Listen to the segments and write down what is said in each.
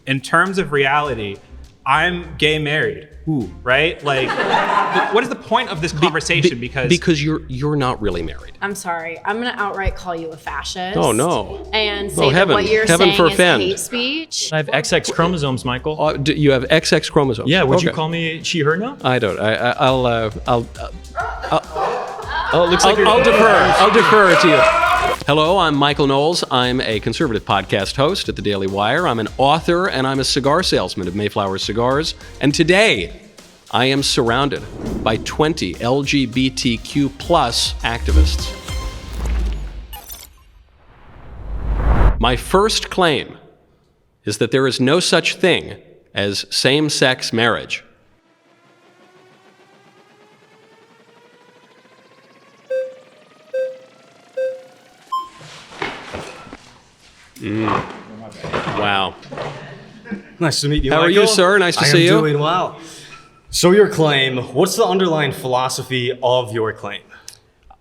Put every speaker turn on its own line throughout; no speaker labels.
In terms of reality, I'm gay married.
Ooh.
Right? Like, what is the point of this conversation?
Because you're not really married.
I'm sorry. I'm going to outright call you a fascist.
Oh, no.
And say that what you're
heaven
saying
forfend.
is hate speech.
I have XX chromosomes, Michael.
You have XX chromosomes.
Yeah, would
Okay.
you call me she, her now?
I don't. I'll
Looks like
I'll defer to you. Hello, I'm Michael Knowles. I'm a conservative podcast host at the Daily Wire. I'm an author and I'm a cigar salesman of Mayflower Cigars. And today, I am surrounded by 20 LGBTQ plus activists. My first claim is that there is no such thing as same-sex marriage. Wow.
Nice to meet you,
How
Michael.
are you, sir? Nice to see you.
I am doing well. So your claim, what's the underlying philosophy of your claim?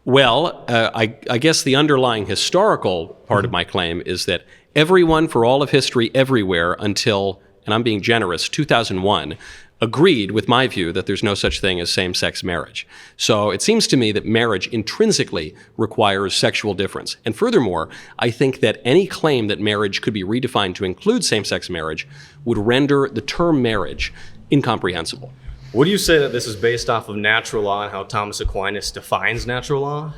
Well, I guess the underlying historical part of my claim is that everyone for all of history everywhere until, and I'm being generous, 2001, agreed with my view that there's no such thing as same-sex marriage. So it seems to me that marriage intrinsically requires sexual difference. And furthermore, I think that any claim that marriage could be redefined to include same-sex marriage would render the term marriage incomprehensible.
Would you say that this is based off of natural law and how Thomas Aquinas defines natural law?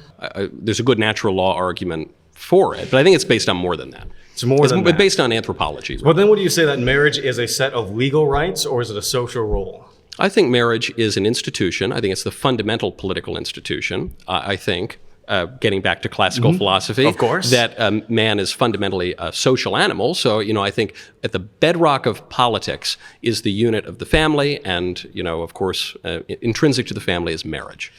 There's a good natural law argument for it, but I think it's based on more than that.
It's more than that.
Based on anthropology.
But then would you say that marriage is a set of legal rights or is it a social role?
I think marriage is an institution. I think it's the fundamental political institution. I think, getting back to classical philosophy,
of course,
that man is fundamentally a social animal. So, I think at the bedrock of politics is the unit of the family, and, of course, intrinsic to the family is marriage.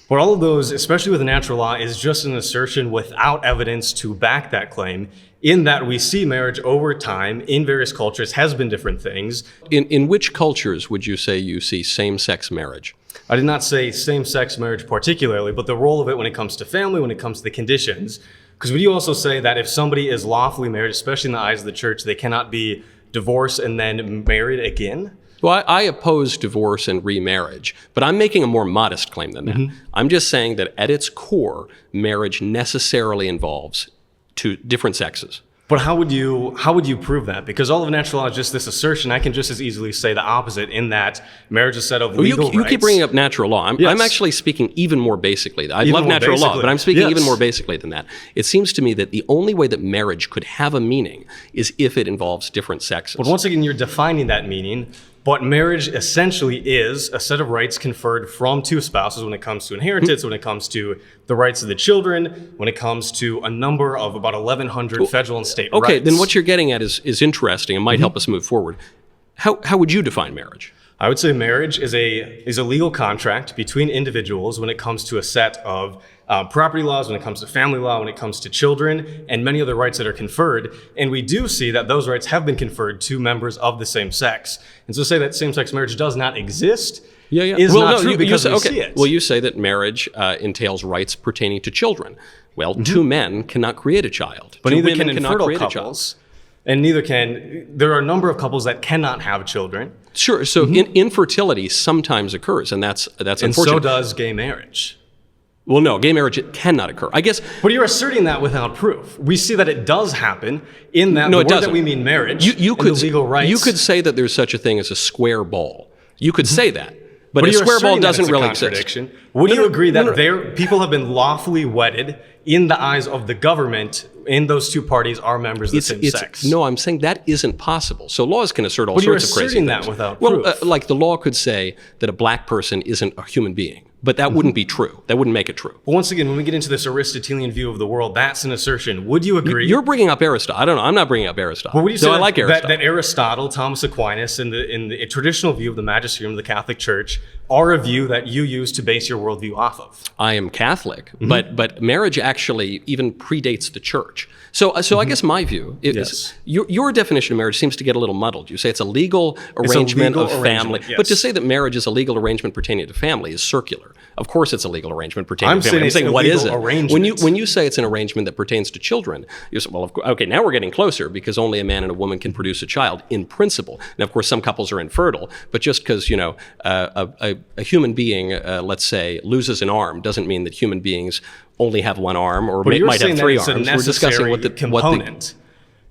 But all of those, especially with natural law, is just an assertion without evidence to back that claim, in that we see marriage over time in various cultures has been different things.
In which cultures would you say you see same-sex marriage?
I did not say same-sex marriage particularly, but the role of it when it comes to family, when it comes to the conditions. Because would you also say that if somebody is lawfully married, especially in the eyes of the church, they cannot be divorced and then married again?
Well, I oppose divorce and remarriage, but I'm making a more modest claim than that. I'm just saying that at its core, marriage necessarily involves two different sexes.
But how would you prove that? Because all of natural law is just this assertion. I can just as easily say the opposite, in that marriage is a set of legal rights.
You keep bringing up natural law. I'm actually speaking even more basically. I love natural law, but I'm speaking even more basically than that. It seems to me that the only way that marriage could have a meaning is if it involves different sexes.
But once again, you're defining that meaning. But marriage essentially is a set of rights conferred from two spouses when it comes to inheritance, when it comes to the rights of the children, when it comes to a number of about 1,100 federal and state rights.
Okay, then what you're getting at is interesting and might help us move forward. How would you define marriage?
I would say marriage is a legal contract between individuals when it comes to a set of property laws, when it comes to family law, when it comes to children, and many other rights that are conferred. And we do see that those rights have been conferred to members of the same sex. And so say that same-sex marriage does not exist is not true because we see it.
Well, you say that marriage entails rights pertaining to children. Well, two men cannot create a child.
But
two
neither
women
can
cannot
infertile
create
couples. And neither can, there are a number of couples that cannot have children.
Sure, so infertility sometimes occurs, and that's
And
unfortunate.
so does gay marriage.
Well, no, gay marriage cannot occur. I guess.
But you're asserting that without proof. We see that it does happen in that
No,
the
it
word
doesn't.
that we mean marriage.
You
and
could
the legal rights.
You could say that there's such a thing as a square ball. You could say that, but a
you're
square ball
asserting that
doesn't
it's a
really
contradiction.
exist.
Would you agree that people have been lawfully wedded in the eyes of the government, and those two parties are members of the same sex?
No, I'm saying that isn't possible. So laws can assert all sorts of crazy
asserting
things.
that without
well,
proof.
like the law could say that a black person isn't a human being, but that wouldn't be true. That wouldn't make it true.
But once again, when we get into this Aristotelian view of the world, that's an assertion. Would you agree?
You're bringing up Aristotle. I don't know. I'm not bringing up Aristotle.
But would you say
I like Aristotle.
that Aristotle, Thomas Aquinas, in the traditional view of the magisterium of the Catholic Church, are a view that you use to base your worldview off of?
I am Catholic, but marriage actually even predates the church. So I guess my view is your definition of marriage seems to get a little muddled. You say it's a legal arrangement of family, but to say that marriage is a legal arrangement pertaining to family is circular. Of course, it's a legal arrangement pertaining
I'm
to family.
saying it's
what
an
is it?
illegal arrangement.
When you say it's an arrangement that pertains to children, you say, well, okay, now we're getting closer because only a man and a woman can produce a child in principle. Now, of course, some couples are infertile, but just because a human being, let's say, loses an arm, doesn't mean that human beings only have one arm or
But you're
might
saying
have
that
three
it's
arms.
a
We're discussing
necessary component.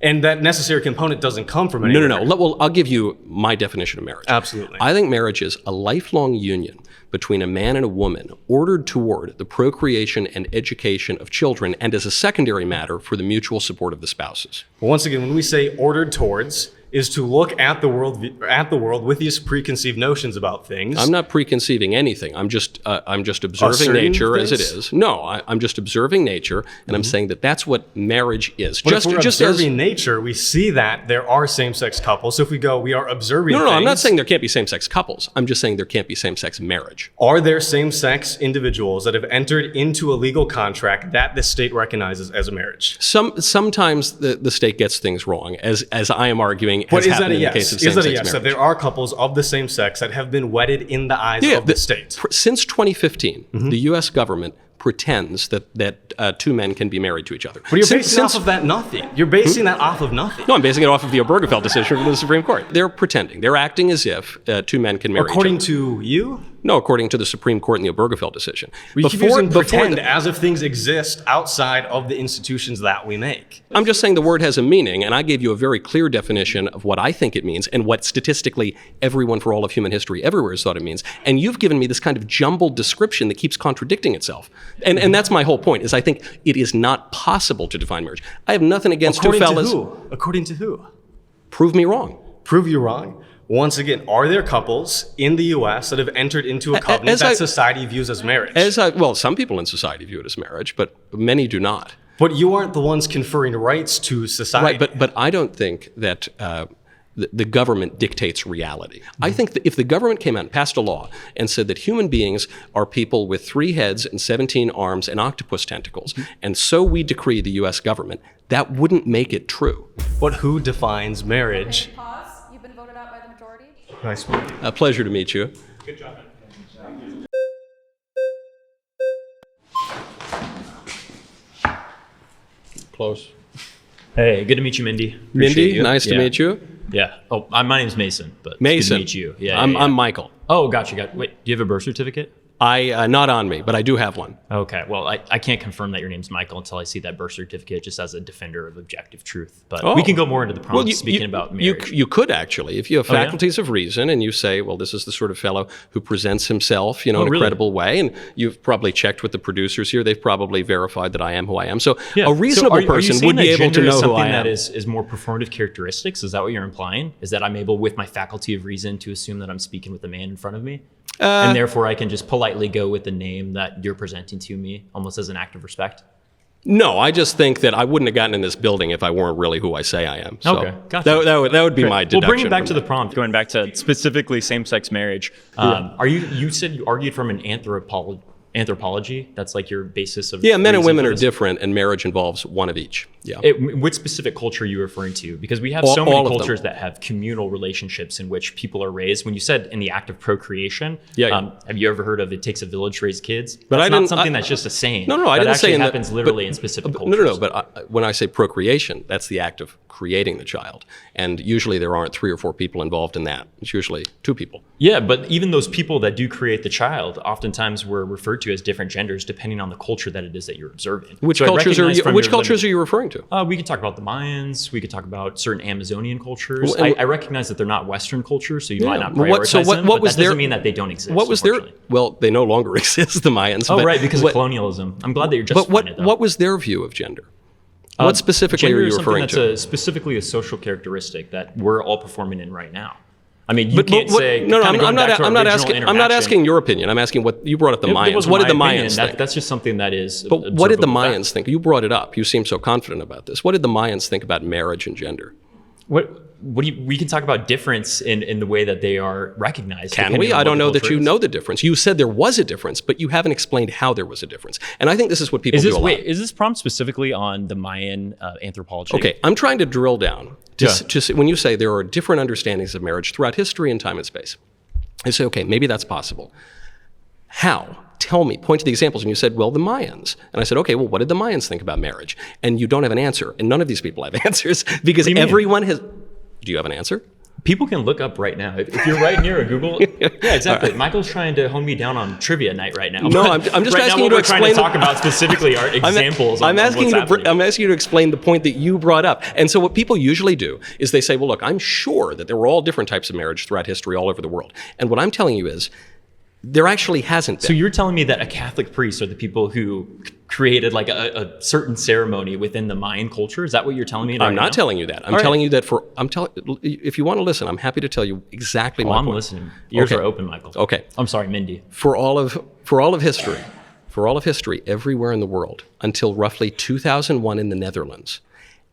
And that necessary component doesn't come from anywhere.
No. Well, I'll give you my definition of marriage.
Absolutely.
I think marriage is a lifelong union between a man and a woman ordered toward the procreation and education of children and as a secondary matter for the mutual support of the spouses.
Well, once again, when we say ordered towards, is to look at the world with these preconceived notions about things.
I'm not preconceiving anything. I'm just observing
Asserting
nature as it
things?
is. No, I'm just observing nature, and I'm saying that that's what marriage is.
But if we're observing nature, we see that there are same-sex couples. So if we go, we are observing
No, I'm not
things.
saying there can't be same-sex couples. I'm just saying there can't be same-sex marriage.
Are there same-sex individuals that have entered into a legal contract that the state recognizes as a marriage?
Sometimes the state gets things wrong, as I am arguing.
But
has
is that
happened
a
in the
yes?
case of
Is that a
same-sex
yes? That
marriage.
there are couples of the same sex that have been wedded in the eyes of the state?
Since 2015, the U.S. government pretends that two men can be married to each other.
But you're basing off of that nothing. You're basing that off of nothing.
No, I'm basing it off of the Obergefell decision from the Supreme Court. They're pretending. They're acting as if two men can marry
According
each other.
to you?
No, according to the Supreme Court in the Obergefell decision.
We keep using pretend as if things exist outside of the institutions that we make.
I'm just saying the word has a meaning, and I gave you a very clear definition of what I think it means and what statistically everyone for all of human history everywhere has thought it means. And you've given me this kind of jumbled description that keeps contradicting itself. And that's my whole point, is I think it is not possible to define marriage. I have nothing against two fellas.
According to who?
Prove me wrong.
Prove you wrong. Once again, are there couples in the U.S. that have entered into a covenant that society views as marriage?
Well, some people in society view it as marriage, but many do not.
But you aren't the ones conferring rights to society.
Right, but I don't think that the government dictates reality. I think that if the government came out and passed a law and said that human beings are people with 3 heads and 17 arms and octopus tentacles, and so we decree the U.S. government, that wouldn't make it true.
But who defines marriage?
Pause. You've been voted out by the majority.
Nice.
A pleasure to meet you.
Good job.
Close.
Hey, good to meet you, Mindy. Appreciate
Mindy,
you.
nice to
Yeah.
meet you.
Yeah. Oh, my name's Mason, but it's
Mason.
good to meet you. Yeah.
I'm Michael.
Oh, gotcha. Wait, do you have a birth certificate?
Not on me, but I do have one.
Okay. Well, I can't confirm that your name's Michael until I see that birth certificate just as a defender of objective truth. But we can go more into the prompts speaking about marriage.
You could actually, if you have
yeah?
faculties of reason and you say, well, this is the sort of fellow who presents himself, in a
really?
credible way, and you've probably checked with the producers here, they've probably verified that I am who I am. So
Yeah.
a reasonable
are you
person
saying
would be
that
able to
gender is
know who
something
I am.
that is more performative characteristics? Is that what you're implying? Is that I'm able, with my faculty of reason, to assume that I'm speaking with the man in front of me? And therefore, I can just politely go with the name that you're presenting to me, almost as an act of respect?
No, I just think that I wouldn't have gotten in this building if I weren't really who I say I am. So
Okay, gotcha.
that would be my deduction.
Well, bring it back
from
to
that.
the prompt.
Going back to specifically same-sex marriage.
You said you argued from an anthropology? That's like your basis of
Yeah, men and
reason
women
for
are
this?
different, and marriage involves one of each. Yeah.
What specific culture are you referring to? Because we have
All
so many
of them.
cultures that have communal relationships in which people are raised. When you said in the act of procreation,
Yeah.
have you ever heard of it takes a village to raise kids?
But
That's
I
not
didn't-
something that's just a saying.
No, I
that
didn't say
actually
in
happens
that,
literally
but-
in specific
but-
cultures.
But when I say procreation, that's the act of creating the child. And usually there aren't 3 or 4 people involved in that. It's usually 2 people.
Yeah, but even those people that do create the child, oftentimes were referred to as different genders depending on the culture that it is that you're observing.
Which
So I
cultures
recognize from your
are you referring to?
We could talk about the Mayans. We could talk about certain Amazonian cultures.
Well,
I recognize that they're not Western cultures, so you
Yeah.
might not
Well,
prioritize them. But
was
that doesn't
their-
mean that they don't exist.
What was their?
unfortunately.
Well, they no longer exist, the Mayans.
Oh,
but
right, because
what-
of colonialism. I'm glad that you're
But
justifying it, though.
what was their view of gender? What specifically
Gender
are you
is something
referring to?
that's specifically a social characteristic that we're all performing in right now. I mean, you
But
can't
what-
say.
no,
kinda
I'm
going
not.
back to our
I'm not
original
asking. I'm not
interaction,
asking your opinion. I'm asking what you brought up. The
it
Mayans.
wasn't
What did the
my opinion.
Mayans think?
That's just something that is.
But what did the
observable
Mayans
fact.
think? You brought it up. You seem so confident about this. What did the Mayans think about marriage and gender?
What do you, we can talk about difference in the way that they are recognized.
Can
depending
we?
on
I
what
don't
the
know that
culture
you
is.
know the difference. You said there was a difference, but you haven't explained how there was a difference. And I think this is what people
Is
do
this
a lot.
wait? Is this prompt specifically on the Mayan anthropology?
Okay, I'm trying to drill down to,
Yeah.
to see, when you say there are different understandings of marriage throughout history and time and space. I say, okay, maybe that's possible. How? tell me, point to the examples. And you said, well, the Mayans. And I said, okay, well, what did the Mayans think about marriage? And you don't have an answer. And none of these people have answers because everyone has. Do you have an answer?
People can look up right now. If you're right near a Google, yeah, exactly. Michael's trying to hone me down on trivia night right now.
No, I'm just
right
asking
now,
you to
what we're trying
explain.
to talk about specifically are examples.
I'm asking you to explain the point that you brought up. And so what people usually do is they say, well, look, I'm sure that there were all different types of marriage throughout history all over the world. And what I'm telling you is there actually hasn't been.
So you're telling me that a Catholic priest are the people who created like a certain ceremony within the Mayan culture? Is that what you're telling me?
I'm not telling you that. I'm telling you that if you want to listen, I'm happy to tell you exactly my
I'm
point.
listening. Ears
Okay.
are open, Michael.
Okay.
I'm sorry, Mindy.
For all of history, everywhere in the world, until roughly 2001 in the Netherlands,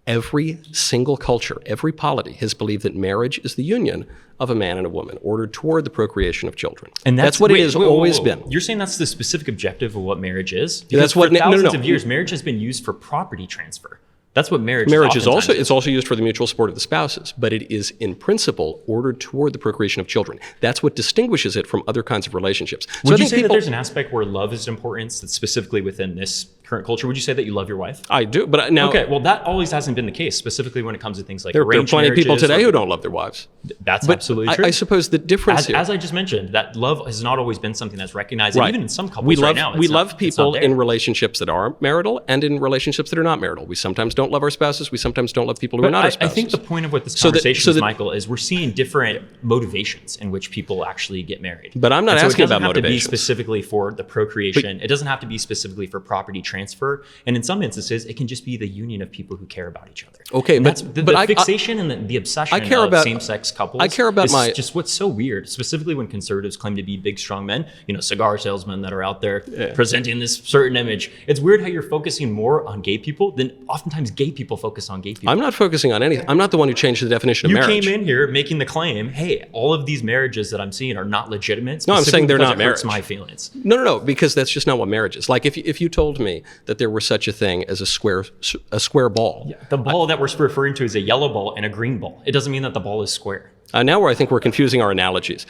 every single culture, every polity has believed that marriage is the union of a man and a woman ordered toward the procreation of children.
And
that's what it has always been.
You're saying that's the specific objective of what marriage is?
Yeah, that's what-
for thousands
no.
of years, marriage has been used for property transfer. That's what marriage
Marriage
oftentimes
it's also used for the mutual support of the spouses, but it is in principle ordered toward the procreation of children. That's what distinguishes it from other kinds of relationships. So I
Would you
think
say that
people-
there's an aspect where love is important, that's specifically within this current culture? Would you say that you love your wife?
I do, but now
Okay, well, that always hasn't been the case, specifically when it comes to things like
there are
arranged
plenty of people
marriages
today
or-
who don't love their wives.
That's
But
absolutely true.
I suppose the difference here,
as I just mentioned, that love has not always been something that's recognized, and
Right.
even in some couples
we love
right now,
we
it's
love
not
people
there.
in relationships that are marital and in relationships that are not marital. We sometimes don't love our spouses. We sometimes don't love people who are
But
not our
I
spouses.
think the point of what this
So that-
conversation
so
is,
that-
Michael, is we're seeing different motivations in which people actually get married.
But I'm not
And so
asking
it doesn't
about
have to be
motivations.
specifically for the procreation. It doesn't have to be specifically for property transfer. And in some instances, it can just be the union of people who care about each other.
Okay,
And
but-
that's the
but I-
fixation and the obsession
I care
of
about-
same-sex couples.
I care about
is
my-
just what's so weird, specifically when conservatives claim to be big, strong men. Cigar salesmen that are out there presenting this certain image. It's weird how you're focusing more on gay people than oftentimes gay people focus on gay people.
I'm not focusing on anything. I'm not the one who changed the definition of
You
marriage.
came in here making the claim, hey, all of these marriages that I'm seeing are not legitimate.
No, I'm saying they're
specifically
not
because it hurts
marriage.
my feelings.
No, because that's just not what marriage is. Like if you told me that there were such a thing as a square ball.
The ball that we're referring to is a yellow ball and a green ball. It doesn't mean that the ball is square.
Now where I think we're confusing our analogies.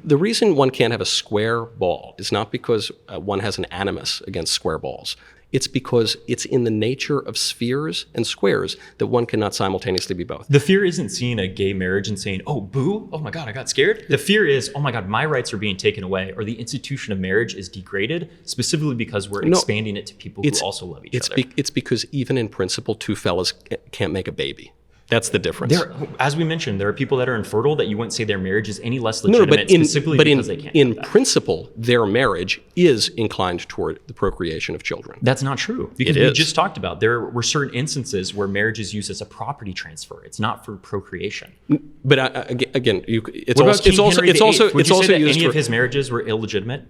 The reason one can't have a square ball is not because one has an animus against square balls. It's because it's in the nature of spheres and squares that one cannot simultaneously be both.
The fear isn't seeing a gay marriage and saying, oh, boo, oh my God, I got scared. The fear is, oh my God, my rights are being taken away, or the institution of marriage is degraded, specifically because we're expanding it to people who also love each other.
It's because even in principle, two fellas can't make a baby. That's the difference.
As we mentioned, there are people that are infertile that you wouldn't say their marriage is any less legitimate specifically because they can't.
In principle, their marriage is inclined toward the procreation of children.
That's not true. Because
It
we
is.
just talked about there were certain instances where marriage is used as a property transfer. It's not for procreation.
But again, it's
What about
also
King
it's also
Henry
it's
VIII?
also
Would
it's
you
also
say that
used
any
for
of his marriages were illegitimate?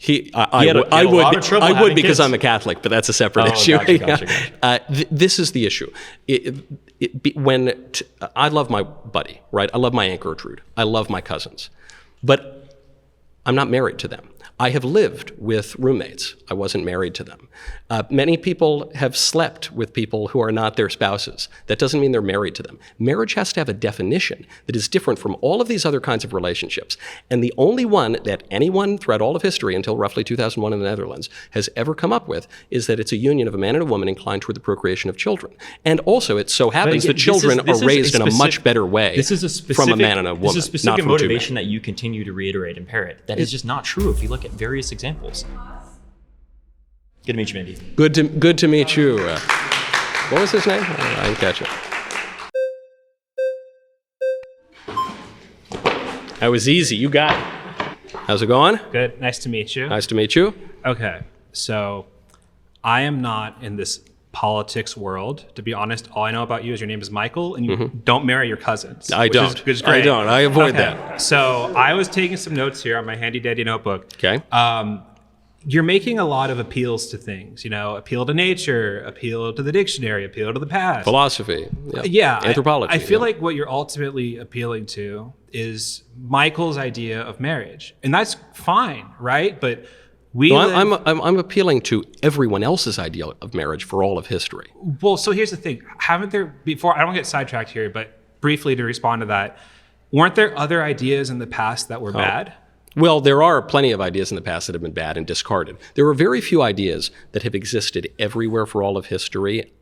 He
had a lot of trouble
I would
having
because
kids.
I'm a Catholic, but that's a separate
Oh,
issue.
gotcha.
This is the issue. I love my buddy, right? I love my Aunt Gertrude. I love my cousins, but I'm not married to them. I have lived with roommates. I wasn't married to them. Many people have slept with people who are not their spouses. That doesn't mean they're married to them. Marriage has to have a definition that is different from all of these other kinds of relationships. And the only one that anyone throughout all of history until roughly 2001 in the Netherlands has ever come up with is that it's a union of a man and a woman inclined toward the procreation of children. And also it so happens that children are raised in a much better way from a man and a woman,
This is a specific
not from
motivation
two men.
that you continue to reiterate and parrot. That is just not true if you look at various examples. Good to meet you, Mindy.
Good to meet you. What was his name? I didn't catch it. That was easy. You got it. How's it going?
Good. Nice to meet you.
Nice to meet you.
Okay. So I am not in this politics world. To be honest, all I know about you is your name is Michael and you don't marry your cousins.
I
which
don't.
Which is great.
I don't. I avoid
Okay.
that.
So I was taking some notes here on my handy dandy notebook.
Okay.
You're making a lot of appeals to things, appeal to nature, appeal to the dictionary, appeal to the past.
Philosophy.
Yeah.
Anthropology.
I feel like what you're ultimately appealing to is Michael's idea of marriage. And that's fine, right? But we
Well,
live-
I'm appealing to everyone else's idea of marriage for all of history.
Well, so here's the thing. Haven't there before, I don't get sidetracked here, but briefly to respond to that, weren't there other ideas in the past that were bad?
Well, there are plenty of ideas in the past that have been bad and discarded. There are very few ideas that have existed everywhere for all of history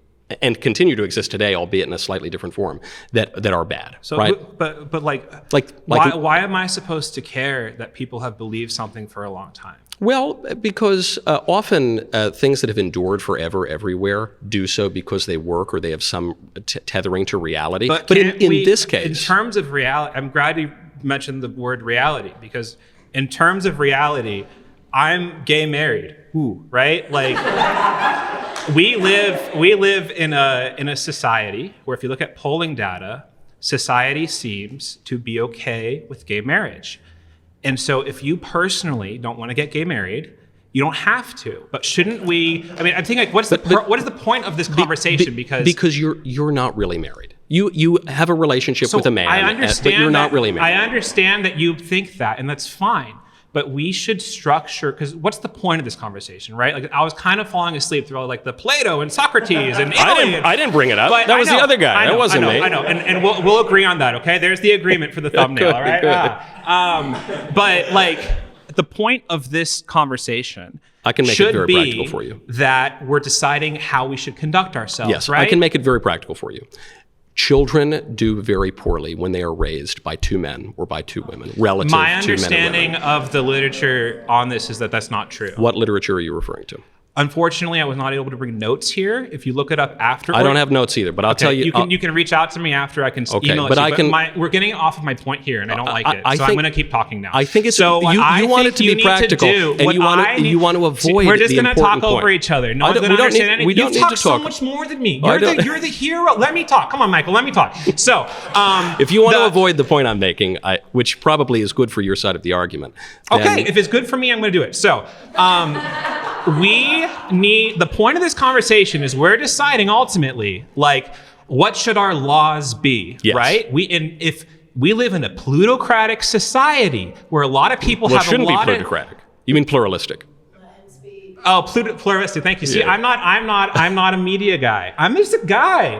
and continue to exist today, albeit in a slightly different form, that are bad.
So,
right?
but like
Like-
why am I supposed to care that people have believed something for a long time?
Well, because often things that have endured forever everywhere do so because they work or they have some tethering to reality. But in
can't we-
this
in
case,
terms of reality, I'm glad you mentioned the word reality, because in terms of reality, I'm gay married. Ooh, right? Like we live in a society where, if you look at polling data, society seems to be okay with gay marriage. And so if you personally don't want to get gay married, you don't have to. But shouldn't we? I mean, I'm thinking, like, what is the point of this conversation?
Because you're not really married. You have a relationship with a man,
I understand
but you're not
that-
really married.
I understand that you think that, and that's fine. But we should structure, because what's the point of this conversation, right? Like, I was kind of falling asleep through all, like, the Plato and Socrates and Italy.
I didn't bring it up.
But
That was
I know,
the other guy.
I know,
That wasn't
I know,
me.
I know, and we'll agree on that, okay? There's the agreement for the thumbnail, all right? But, like, the point of this conversation
I can make it
should
very
be
practical for you.
that we're deciding how we should conduct ourselves,
Yes,
right?
I can make it very practical for you. Children do very poorly when they are raised by two men or by two women, relative
My
to men and
understanding
women.
of the literature on this is that that's not true.
What literature are you referring to?
Unfortunately, I was not able to bring notes here. If you look it up after,
I don't have notes either, but I'll tell you.
You can reach out to me after. I can
Okay,
email it
but
to you.
I can-
we're getting off of my point here, and I don't like it.
I
So I'm
think-
going to keep talking now.
I think it's
so.
you
I
want it
think
to
you
be
need
practical,
do
and
what
you want
I
to
need-
avoid.
We're just
the
gonna
important
talk over
point.
each other. No
I
one's
don't-
going to
we don't
understand
need-
anything.
we don't
You've
need
talked
to
so
talk.
much more than me.
I don't-
You're the hero. Let me talk. Come on, Michael. Let me talk. So,
If you want to avoid the point I'm making, which probably is good for your side of the argument,
okay,
then-
if it's good for me, I'm going to do it. So, the point of this conversation is we're deciding ultimately, like, what should our laws be,
Yes.
right? If we live in a plutocratic society where a lot of people
well, it
have a
shouldn't be
lot of
plutocratic. You mean pluralistic?
pluralistic. Thank you. See,
Yeah.
I'm not a media guy. I'm just a guy.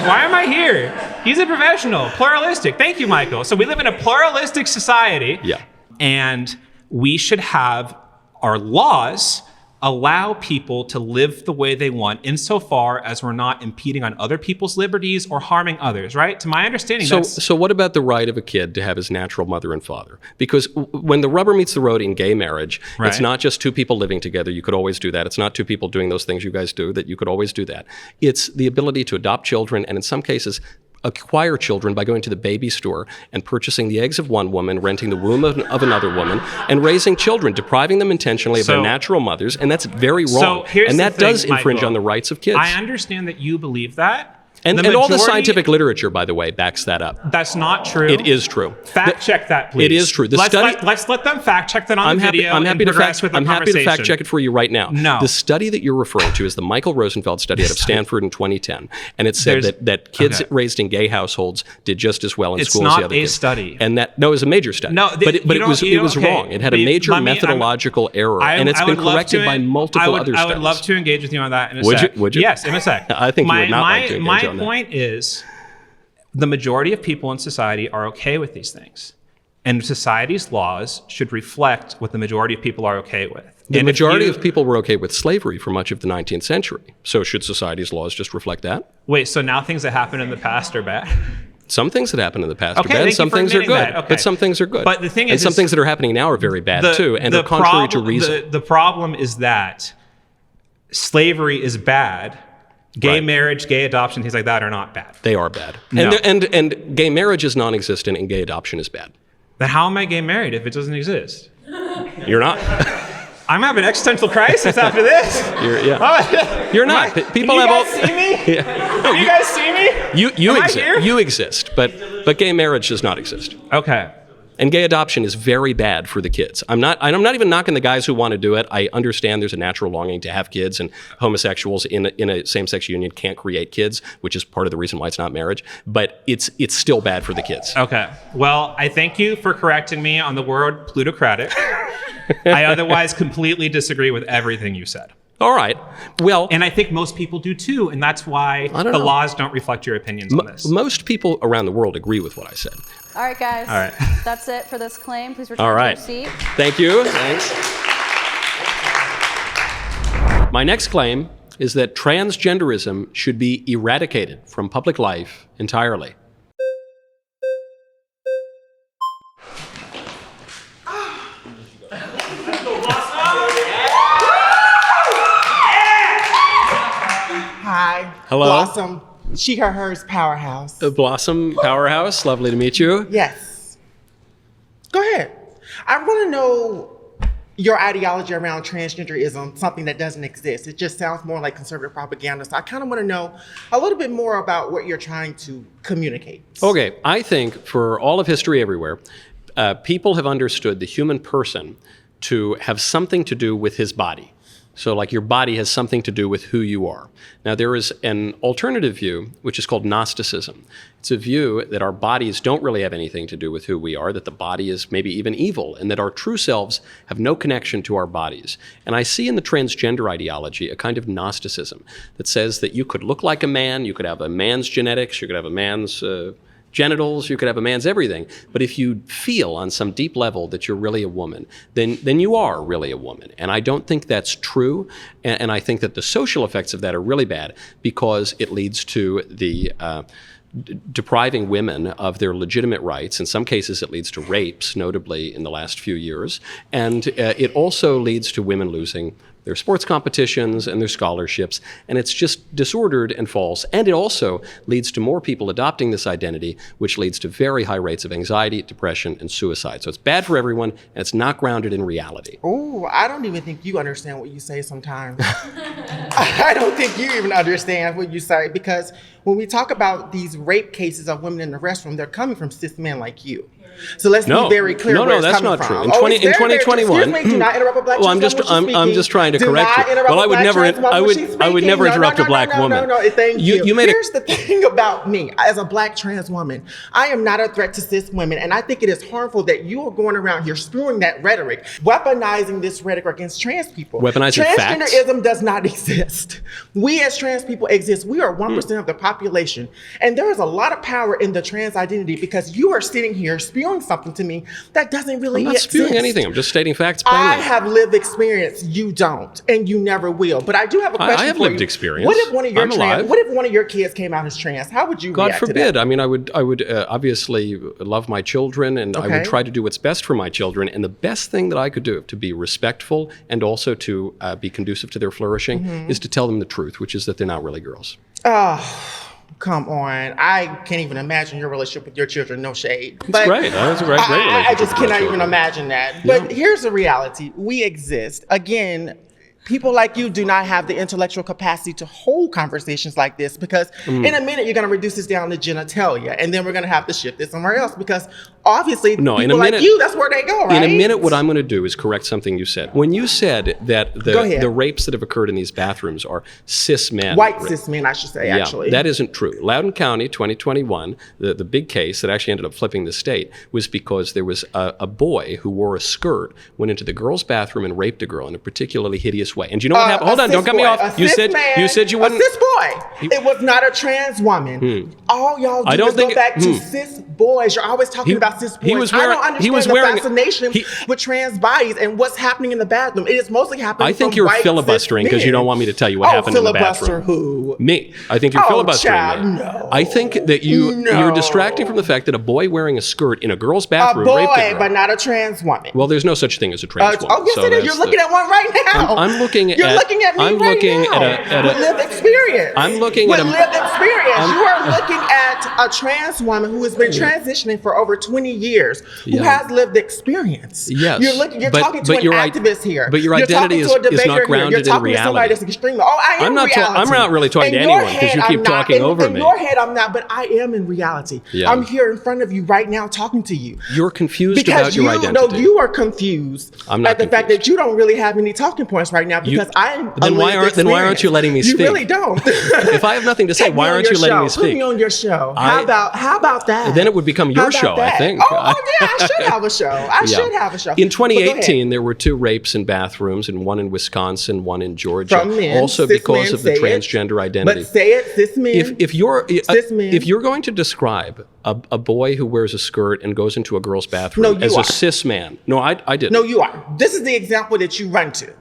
Why am I here? He's a professional. Pluralistic. Thank you, Michael. So we live in a pluralistic society.
Yeah.
And we should have our laws allow people to live the way they want insofar as we're not impeding on other people's liberties or harming others, right? To my understanding,
So what about the right of a kid to have his natural mother and father? Because when the rubber meets the road in gay marriage, it's
Right.
not just two people living together. You could always do that. It's not two people doing those things you guys do, that you could always do that. It's the ability to adopt children, and in some cases, acquire children by going to the baby store and purchasing the eggs of one woman, renting the womb of another woman, and raising children, depriving them intentionally of their
So-
natural mothers, and that's very wrong.
So here's
and
the
that
thing,
does infringe
Michael.
on the rights of kids.
I understand that you believe that.
and
The
all the
majority-
scientific literature, by the way, backs that up.
That's not true.
It is true.
Fact check that, please.
It is true. The
Let's
study-
let's let them fact check that on the video.
I'm happy
and
to
progress
fact.
with the
I'm happy to fact
conversation.
check it for you right now.
No.
The study that you're referring to is the Michael Rosenfeld study out of Stanford in 2010, and it said
There's-
that kids
okay.
raised in gay households did just as well in
It's
school as
not
the other
a
kids.
study.
And it was a major study.
No,
but it was
okay,
wrong. It had a
but
major
let me-
methodological error, and it's
I
been
would love
corrected
to-
by multiple other
I
studies.
would love to engage with you on that in a
Would
sec.
you? Would you?
Yes, in a sec.
I think you would not like to engage
my
on that.
point is, the majority of people in society are okay with these things. And society's laws should reflect what the majority of people are okay with.
The
And if
majority
you-
of people were okay with slavery for much of the 19th century. So should society's laws just reflect that?
Wait, so now things that happen in the past are bad?
Some things that happened in the past
Okay,
are bad,
thank
and
you
some
for
things are
admitting
good.
that. Okay.
But some things are good.
But the thing
and
is-
some things that are happening now are very bad too, and are contrary to reason.
The problem is that slavery is bad. Gay
Right.
marriage, gay adoption, things like that are not bad.
They are bad.
No.
And gay marriage is non-existent, and gay adoption is bad.
Then how am I gay married if it doesn't exist?
You're not.
I'm having an existential crisis after this.
You're not. People
Can
have
you
all.
guys see me? Can you guys see me?
You
Am I
exist.
here?
You exist, but gay marriage does not exist.
Okay.
And gay adoption is very bad for the kids. I'm not even knocking the guys who want to do it. I understand there's a natural longing to have kids, and homosexuals in a same-sex union can't create kids, which is part of the reason why it's not marriage. But it's still bad for the kids.
Okay. Well, I thank you for correcting me on the word plutocratic. I otherwise completely disagree with everything you said.
All right. Well,
And I think most people do too, and that's why
I don't
the
know.
laws don't reflect your opinions on this.
most people around the world agree with what I said.
All right, guys.
All right.
That's it for this claim. Please return
All
to
right.
your seat.
Thank you. Thanks. My next claim is that transgenderism should be eradicated from public life entirely.
Hi.
Hello.
Blossom. She, her, hers powerhouse.
Blossom Powerhouse, lovely to meet you.
Yes. Go ahead. I want to know your ideology around transgenderism, something that doesn't exist. It just sounds more like conservative propaganda. So I kind of want to know a little bit more about what you're trying to communicate.
Okay, I think for all of history everywhere, people have understood the human person to have something to do with his body. So like your body has something to do with who you are. Now there is an alternative view, which is called Gnosticism. It's a view that our bodies don't really have anything to do with who we are, that the body is maybe even evil, and that our true selves have no connection to our bodies. And I see in the transgender ideology a kind of Gnosticism that says that you could look like a man, you could have a man's genetics, you could have a man's genitals, you could have a man's everything. But if you feel on some deep level that you're really a woman, then you are really a woman. And I don't think that's true. And I think that the social effects of that are really bad because it leads to the depriving women of their legitimate rights. In some cases, it leads to rapes, notably in the last few years. And it also leads to women losing their sports competitions and their scholarships, and it's just disordered and false. And it also leads to more people adopting this identity, which leads to very high rates of anxiety, depression, and suicide. So it's bad for everyone, and it's not grounded in reality.
Oh, I don't even think you understand what you say sometimes. I don't think you even understand what you say, because when we talk about these rape cases of women in the restroom, they're coming from cis men like you. So let's be very clear where it's
that's
coming
not
from.
true. In,
Oh, it's
in
very, very true.
2021,
Excuse me, do not interrupt a black
well,
trans woman when she's
I'm
speaking.
just trying to
Do
correct
not
you.
interrupt
Well,
a
I would
black
never,
trans woman
I
when
would,
she's
I would
speaking.
never
No,
interrupt a black woman.
No, thank you.
You made
Here's the thing about me as a black trans woman. I am not a threat to cis women, and I think it is harmful that you are going around here spewing that rhetoric, weaponizing this rhetoric against trans people.
Weaponizing facts?
Transgenderism does not exist. We as trans people exist. We are 1% of the population, and there is a lot of power in the trans identity because you are sitting here spewing something to me that doesn't really
I'm not
exist.
spewing anything. I'm just stating facts plainly.
I have lived experience. You don't, and you never will. But I do have a question
I have
for
lived
you.
experience.
What if one of your
I'm alive.
What if one of your kids came out as trans? How would you
God
react to
forbid.
that?
I mean, I would obviously love my children, and I
Okay.
would try to do what's best for my children. And the best thing that I could do to be respectful and also to be conducive to their flourishing
Mm-hmm.
is to tell them the truth, which is that they're not really girls.
Come on. I can't even imagine your relationship with your children. No shade.
That's great. That's a great
I
relationship
just
with my
cannot even
children.
imagine that. But here's the reality. We exist. Again, people like you do not have the intellectual capacity to hold conversations like this because in a minute you're going to reduce this down to genitalia, and then we're going to have to shift it somewhere else because obviously
No, in
people
a minute,
like you, that's where they go, right?
In a minute, what I'm going to do is correct something you said. When you said that
Go ahead.
the rapes that have occurred in these bathrooms are cis men.
White cis men, I should say, actually.
Yeah, that isn't true. Loudoun County, 2021, the big case that actually ended up flipping the state was because there was a boy who wore a skirt, went into the girls' bathroom and raped a girl in a particularly hideous way. And do you know what happened? Hold on, don't cut me off. You said you wouldn't.
A cis boy. It was not a trans woman. All y'all do
I don't
is
think
go back to cis boys. You're always talking about cis boys.
he was
I
wearing-
don't understand
he was
the
wearing-
fascination
he-
with trans bodies and what's happening in the bathroom. It is mostly happening
I think
from
you're
white,
filibustering
cis
because you
men.
don't want me to tell you what happened in the
filibuster
bathroom.
who?
Me. I think you're
Oh,
filibustering
child,
me.
no.
I think that you're
No.
distracting from the fact that a boy wearing a skirt in a girl's
A
bathroom
boy,
raped a girl.
but not a trans woman.
Well, there's no such thing as a trans woman.
Oh, yes,
so
it is.
that's
You're looking at one right now.
I'm looking
You're
at-
looking at me
I'm
right
looking
now.
at a-
With lived experience.
I'm looking
with
at a-
lived experience.
I'm-
You are looking at a trans woman who has been transitioning for over 20 years, who
Yeah.
has lived experience.
Yes,
You're looking. You're
but-
talking to
but
an
your
activist here.
but your
You're
identity
talking to a
is not
debater here.
grounded
You're
in
talking to somebody
reality.
that's extreme. Oh, I am.
I'm not ta-
reality.
I'm not really talking to
In your
anyone 'cause you
head,
keep
I'm not.
talking over
in
me.
your head, I'm not, but I am in reality.
Yeah.
I'm here in front of you right now talking to you.
You're confused
Because
about your identity.
No, you are confused
I'm not
at the fact
confused.
that you don't really have any talking points right now because I'm.
Then why aren't you letting me
You
speak?
really don't.
If I have nothing to say,
Take me
why
on
aren't
your
you letting
show.
me
Put
speak?
me on your show. show. How about that?
Then it would become
How
your
about
show, I
that?
think.
Oh, yeah, I should have a show. I should have a show.
In
But go ahead.
2018, there were 2 rapes in bathrooms, and one in Wisconsin, one in Georgia.
From men,
also
cis
because
men,
of the
say it.
transgender identity.
But say it, cis men.
If
men.
you're going to describe a boy who wears a skirt and goes into a girl's bathroom
No, you
as
are.
a cis man, no, I didn't.
No, you are. This is the example that you run to.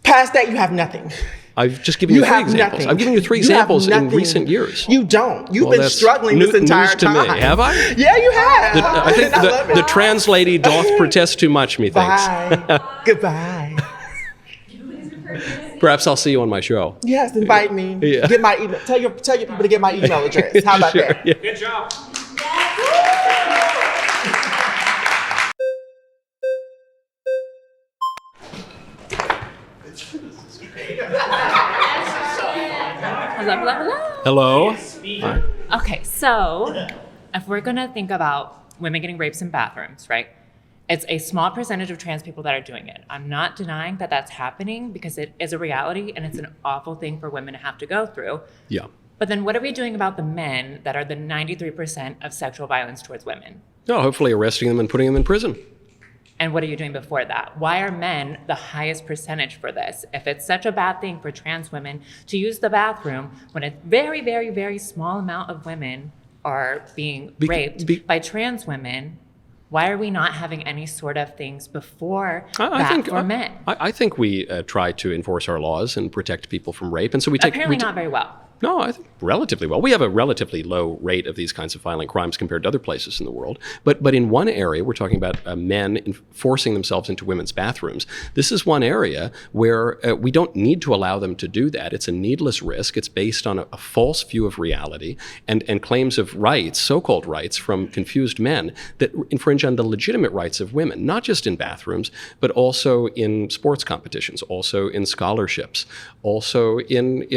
Past that, you have nothing.
I've just given you 3
have
examples.
nothing.
I've given you 3
You have
examples in
nothing.
recent years.
You don't. You've
Well,
been
that's
struggling this entire
news to
time.
me. Have I?
Yeah, you have.
I think
And love it.
the trans lady doth protest too much, methinks.
Bye. Goodbye.
Perhaps I'll see you on my show.
Yes, invite me.
Yeah.
Get my email. Tell your people to get my email address. How about
Sure,
that?
yeah.
Good job.
Hello.
Hello.
Okay, so if we're gonna think about women getting raped in bathrooms, right? It's a small percentage of trans people that are doing it. I'm not denying that that's happening because it is a reality and it's an awful thing for women to have to go through.
Yeah.
But then what are we doing about the men that are the 93% of sexual violence towards women?
No, hopefully arresting them and putting them in prison.
And what are you doing before that? Why are men the highest percentage for this? If it's such a bad thing for trans women to use the bathroom when a very, very, very small amount of women are being raped by trans women, why are we not having any sort of things before for men?
I think we try to enforce our laws and protect people from rape, and so we take
Apparently not very well.
No, I think relatively well. We have a relatively low rate of these kinds of violent crimes compared to other places in the world. But in one area, we're talking about men forcing themselves into women's bathrooms. This is one area where we don't need to allow them to do that. It's a needless risk. It's based on a false view of reality and claims of rights, so-called rights, from confused men that infringe on the legitimate rights of women, not just in bathrooms, but also in sports competitions, also in scholarships, also in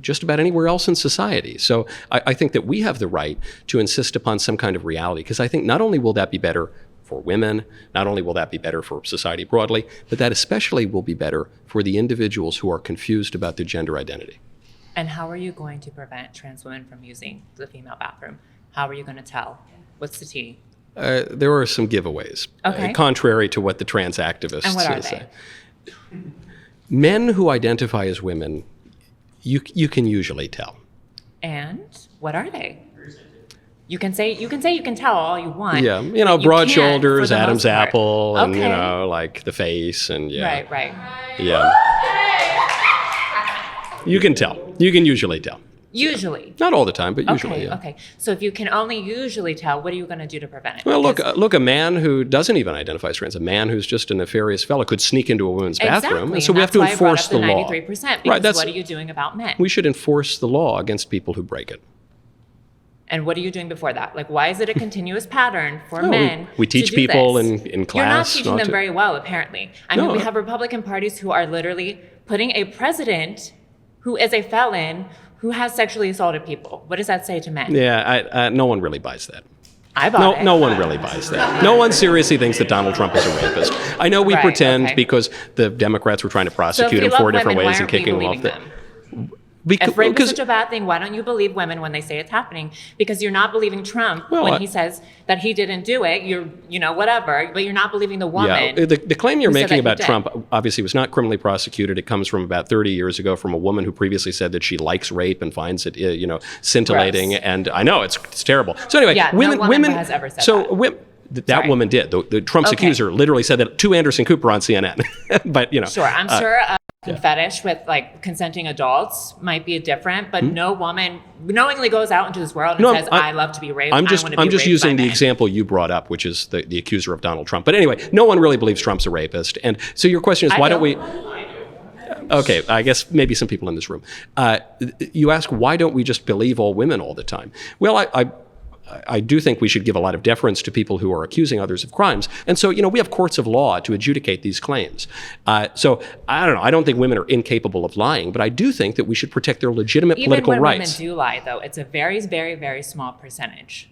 just about anywhere else in society. So I think that we have the right to insist upon some kind of reality, because I think not only will that be better for women, not only will that be better for society broadly, but that especially will be better for the individuals who are confused about their gender identity.
And how are you going to prevent trans women from using the female bathroom? How are you going to tell? What's the tea?
There are some giveaways,
Okay.
Contrary to what the trans activists
And what are
say.
they?
Men who identify as women, you can usually tell.
And what are they? You can say you can tell all you want.
Yeah,
but
broad
you can't
shoulders,
for the
Adam's
most part.
apple, and
Okay.
like the face, and yeah.
Right.
Yeah. You can tell. You can usually tell.
Usually.
Not all the time, but usually.
Okay.
Yeah.
Okay. So if you can only usually tell, what are you going to do to prevent it?
Well,
Because-
look, a man who doesn't even identify as trans, a man who's just a nefarious fellow, could sneak into a woman's bathroom, and so we have to enforce the law.
93%. Because
Right, that's-
what are you doing about men?
We should enforce the law against people who break it.
And what are you doing before that? Like, why is it a continuous pattern for
No,
men?
we
to
teach
do
people
this?
in class
You're not teaching
not
them
to-
very well, apparently. I mean,
No.
we have Republican parties who are literally putting a president who is a felon who has sexually assaulted people. What does that say to men?
Yeah, no one really buys that.
I bought it.
No one really buys that. No one seriously thinks that Donald Trump is a rapist. I know we
Right,
pretend
okay.
because the Democrats were trying to
So if
prosecute
we
him
love
4 different
women,
ways
why
and
aren't we
kicking him off.
believing them? If rape is such a bad thing, why don't you believe women when they say it's happening? Because you're not believing Trump when he says that he didn't do it. Whatever, but you're not believing the woman.
Yeah, the claim you're
who said
making
that he
about
did.
Trump obviously was not criminally prosecuted. It comes from about 30 years ago from a woman who previously said that she likes rape and finds it, scintillating.
Gross.
And I know it's terrible. So anyway,
Yeah, no woman has ever said that.
That
Sorry.
woman did. The Trump's
Okay.
accuser literally said that to Anderson Cooper on CNN. But
Sure, I'm sure a fetish with like consenting adults might be different, but no woman knowingly goes out into this world and says, "I love to be raped."
I'm
I
just
want to be
I'm just
raped
using
by
the
men."
example you brought up, which is the accuser of Donald Trump. But anyway, no one really believes Trump's a rapist. And so your question is,
I
why don't
do.
we? Okay, I guess maybe some people in this room. You ask, why don't we just believe all women all the time? Well, I do think we should give a lot of deference to people who are accusing others of crimes. And so, we have courts of law to adjudicate these claims. So I don't know. I don't think women are incapable of lying, but I do think that we should protect their legitimate
Even
political
when
rights.
women do lie, though, it's a very, very, very small percentage.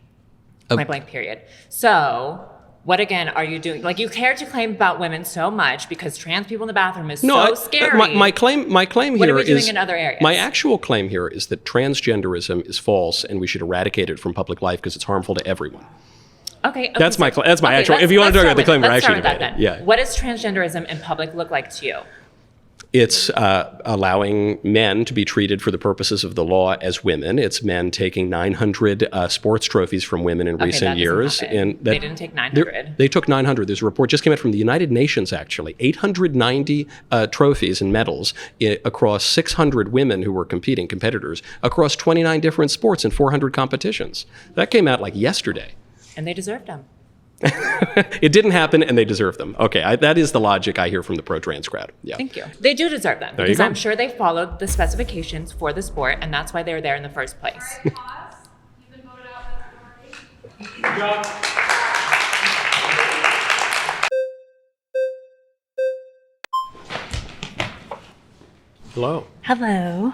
Point blank. Period. So What again are you doing? Like, you care to claim about women so much because trans people in the bathroom is
No,
so scary.
my claim
What are
here
we doing
is
in other areas?
my actual claim here is that transgenderism is false and we should eradicate it from public life because it's harmful to everyone.
Okay.
That's my actual.
let's-
If you want to
let's
talk about the
start
claim,
with-
we're
let's
actually
start with that
debating.
then.
Yeah.
What does transgenderism in public look like to you?
It's allowing men to be treated for the purposes of the law as women. It's men taking 900 sports trophies from women in
Okay, that
recent
doesn't
years.
happen. They didn't take 900.
They took 900. There's a report just came out from the United Nations, actually. 890 trophies and medals across 600 women who were competitors, across 29 different sports and 400 competitions. That came out like yesterday.
And they deserved them.
It didn't happen, and they deserve them. Okay, that is the logic I hear from the pro-trans crowd. Yeah.
Thank you. They do deserve them
There you
because
go.
I'm sure they followed the specifications for the sport, and that's why they were there in the first place.
Hello.
Hello.